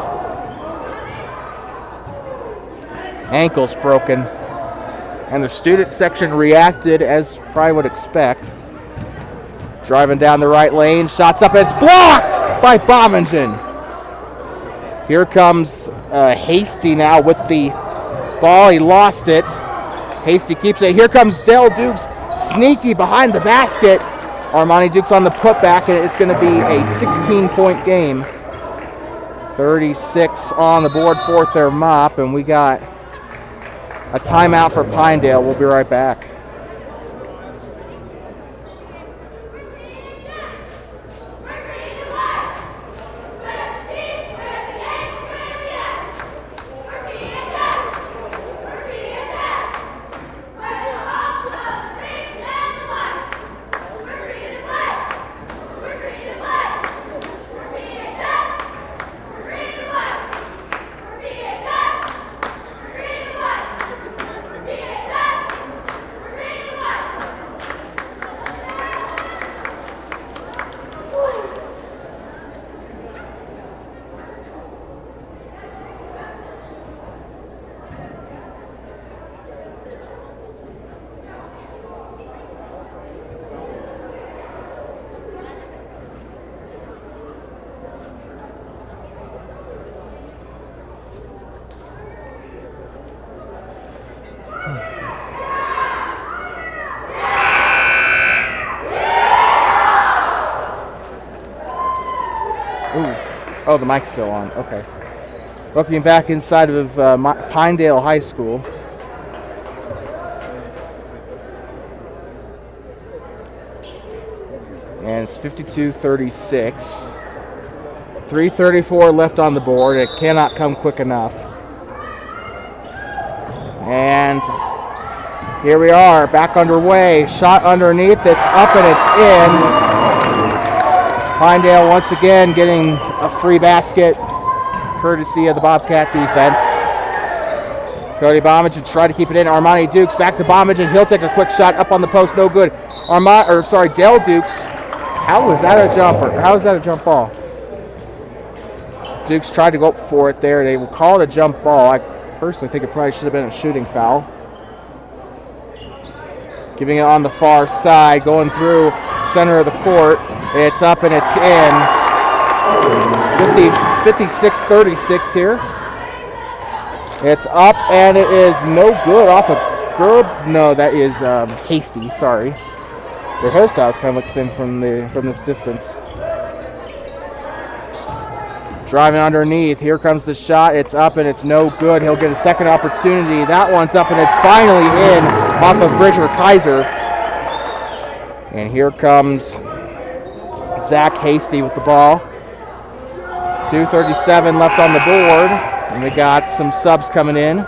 Ankle's broken. And the student section reacted as probably would expect. Driving down the right lane. Shots up and it's blocked by Bobbingen. Here comes Hasty now with the ball. He lost it. Hasty keeps it. Here comes Dell Dukes. Sneaky behind the basket. Armani Dukes on the putback, and it's going to be a 16-point game. 36 on the board for Thermop, and we got a timeout for Pinedale. We'll be right back. Oh, the mic's still on. Okay. Welcome back inside of Pinedale High School. And it's 52-36. 3:34 left on the board. It cannot come quick enough. And here we are, back underway. Shot underneath. It's up and it's in. Pinedale once again getting a free basket, courtesy of the Bobcat defense. Cody Bombage tried to keep it in. Armani Dukes back to Bombage, and he'll take a quick shot up on the post. No good. Dell Dukes. How was that a jumper? How is that a jump ball? Dukes tried to go up for it there. They will call it a jump ball. I personally think it probably should have been a shooting foul. Giving it on the far side, going through center of the court. It's up and it's in. 56-36 here. It's up and it is no good off of Gerb. No, that is Hasty. Sorry. Their hairstyles kind of looks in from this distance. Driving underneath. Here comes the shot. It's up and it's no good. He'll get a second opportunity. That one's up and it's finally in off of Bridger Kaiser. And here comes Zach Hasty with the ball. 2:37 left on the board. And we got some subs coming in.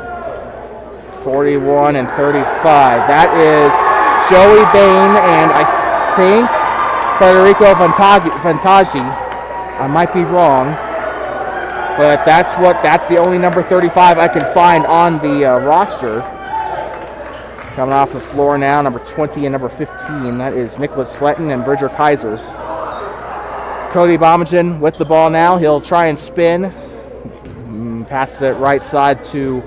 41 and 35. That is Joey Bain and I think Federico Vantaggi. I might be wrong. But that's the only number 35 I can find on the roster. Coming off the floor now, number 20 and number 15. That is Nicholas Sletton and Bridger Kaiser. Cody Bombingen with the ball now. He'll try and spin. Passes it right side to,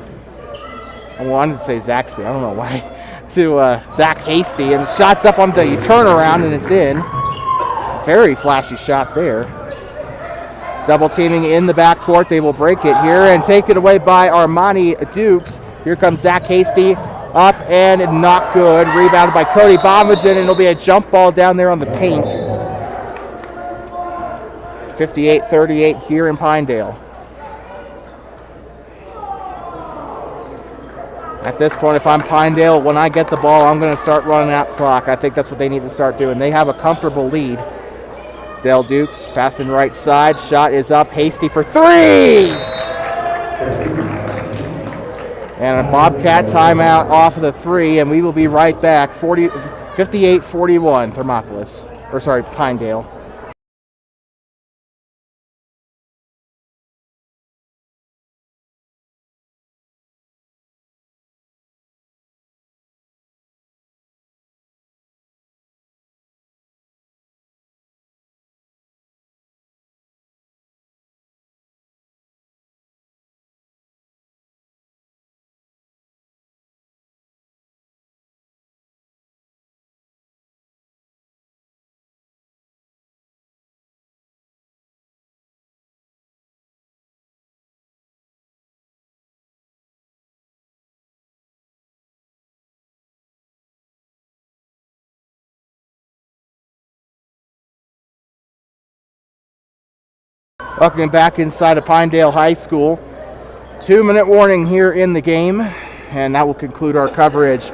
I wanted to say Zaxby. I don't know why. to Zach Hasty, and the shot's up on the turnaround, and it's in. Very flashy shot there. Double teaming in the backcourt. They will break it here and take it away by Armani Dukes. Here comes Zach Hasty, up and not good. Rebounded by Cody Bomagen, and it'll be a jump ball down there on the paint. 58-38 here in Pinedale. At this point, if I'm Pinedale, when I get the ball, I'm going to start running out clock. I think that's what they need to start doing. They have a comfortable lead. Dale Dukes passing right side. Shot is up. Hasty for three! And a Bobcat timeout off of the three, and we will be right back. 58-41, Thermopolis. Or sorry, Pinedale. Welcome back inside of Pinedale High School. 2-minute warning here in the game, and that will conclude our coverage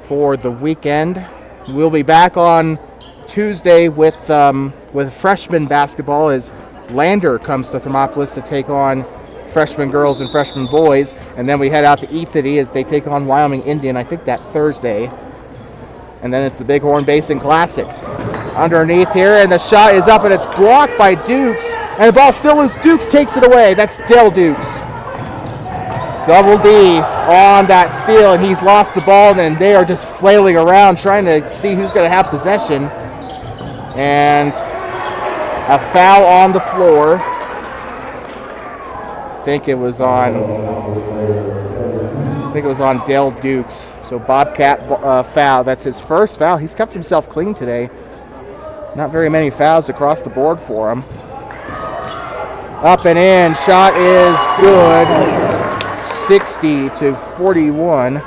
for the weekend. We'll be back on Tuesday with freshman basketball as Lander comes to Thermopolis to take on freshman girls and freshman boys, and then we head out to Ethity as they take on Wyoming Indian, I think that Thursday. And then it's the Bighorn Basin Classic. Underneath here, and the shot is up, and it's blocked by Dukes, and the ball still loose. Dukes takes it away. That's Dale Dukes. Double D on that steal, and he's lost the ball, and they are just flailing around trying to see who's going to have possession. And a foul on the floor. I think it was on Dale Dukes. So Bobcat foul. That's his first foul. He's kept himself clean today. Not very many fouls across the board for him. Up and in. Shot is good. 60-41.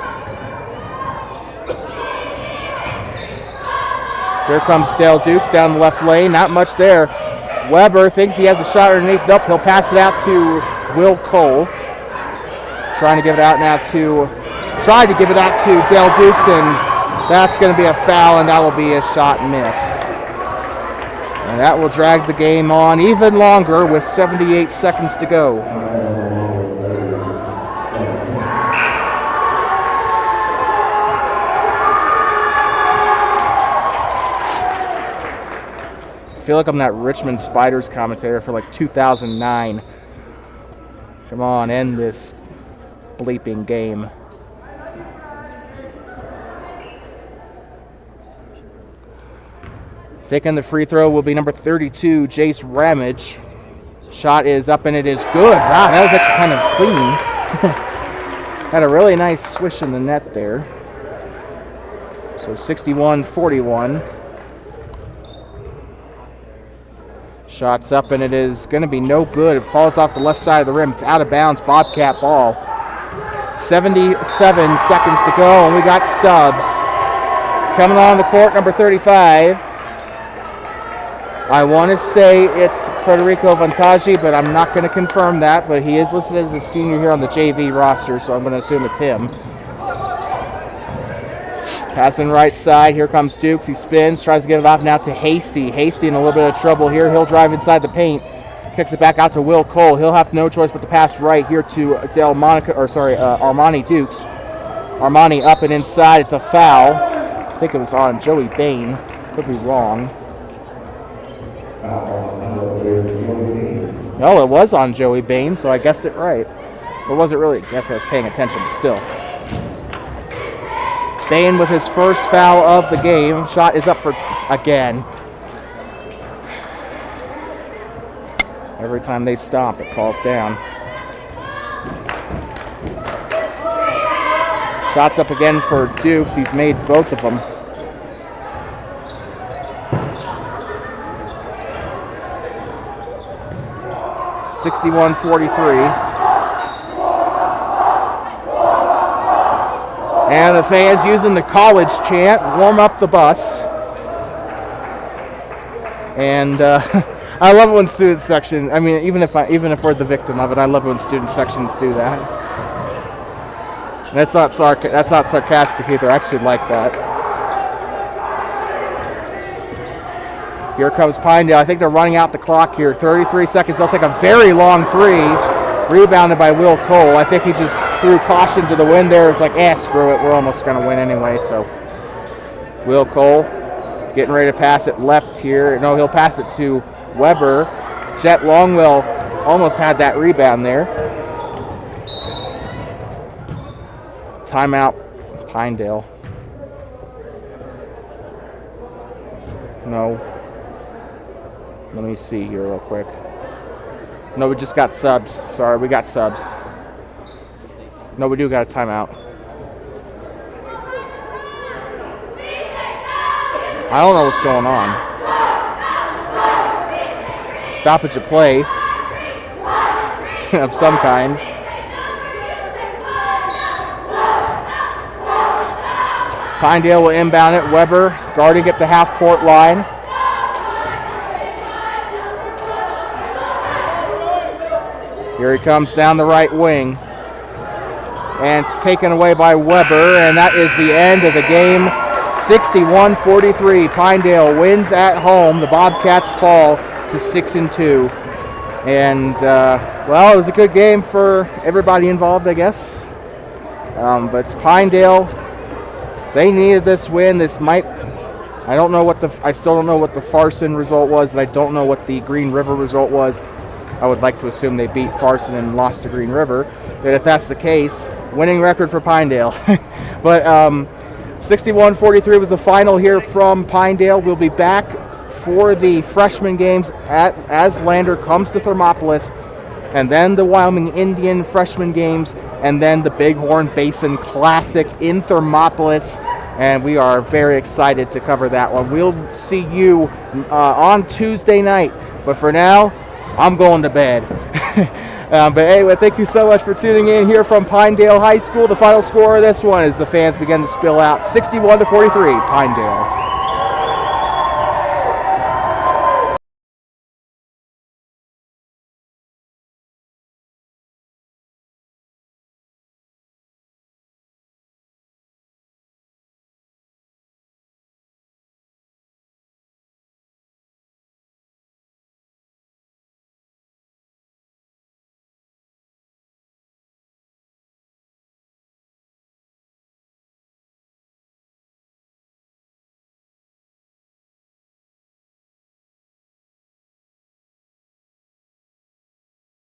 Here comes Dale Dukes down the left lane. Not much there. Weber thinks he has a shot underneath. Nope, he'll pass it out to Will Cole. Tried to give it out to Dale Dukes, and that's going to be a foul, and that will be a shot missed. And that will drag the game on even longer with 78 seconds to go. I feel like I'm that Richmond Spiders commentator for like 2009. Come on, end this bleeping game. Taking the free throw will be number 32, Jace Ramage. Shot is up and it is good. Wow, that was actually kind of clean. Had a really nice swish in the net there. So 61-41. Shot's up and it is going to be no good. It falls off the left side of the rim. It's out of bounds. Bobcat ball. 77 seconds to go, and we got subs. Coming on the court, number 35. I want to say it's Federico Vantaggi, but I'm not going to confirm that. But he is listed as a senior here on the JV roster, so I'm going to assume it's him. Passing right side. Here comes Dukes. He spins, tries to get it off now to Hasty. Hasty in a little bit of trouble here. He'll drive inside the paint. Kicks it back out to Will Cole. He'll have no choice but to pass right here to Armani Dukes. Armani up and inside. It's a foul. I think it was on Joey Bain. Could be wrong. No, it was on Joey Bain, so I guessed it right. Or was it really? I guess I was paying attention, but still. Bain with his first foul of the game. Shot is up for again. Every time they stomp, it falls down. Shots up again for Dukes. He's made both of them. (61-43). And the fans using the college chant, warm up the bus. And I love it when student section. I mean, even if we're the victim of it, I love it when student sections do that. And that's not sarcastic either. I actually like that. Here comes Pinedale. I think they're running out the clock here. 33 seconds. They'll take a very long three. Rebounded by Will Cole. I think he just threw caution to the wind there. It's like, screw it. We're almost going to win anyway. So Will Cole getting ready to pass it left here. No, he'll pass it to Weber. Jet Longwell almost had that rebound there. Timeout, Pinedale. No. Let me see here real quick. No, we just got subs. Sorry, we got subs. No, we do got a timeout. I don't know what's going on. Stoppage of play of some kind. Pinedale will inbound it. Weber guarding at the half-court line. Here he comes down the right wing. And it's taken away by Weber, and that is the end of the game. 61-43. Pinedale wins at home. The Bobcats fall to 6-2. And, well, it was a good game for everybody involved, I guess. But Pinedale, they needed this win. This might, I still don't know what the Farson result was, and I don't know what the Green River result was. I would like to assume they beat Farson and lost to Green River. But if that's the case, winning record for Pinedale. But 61-43 was the final here from Pinedale. We'll be back for the freshman games as Lander comes to Thermopolis, and then the Wyoming Indian freshman games, and then the Bighorn Basin Classic in Thermopolis. And we are very excited to cover that one. We'll see you on Tuesday night. But for now, I'm going to bed. But anyway, thank you so much for tuning in here from Pinedale High School. The final score of this one is the fans begin to spill out. 61-43, Pinedale.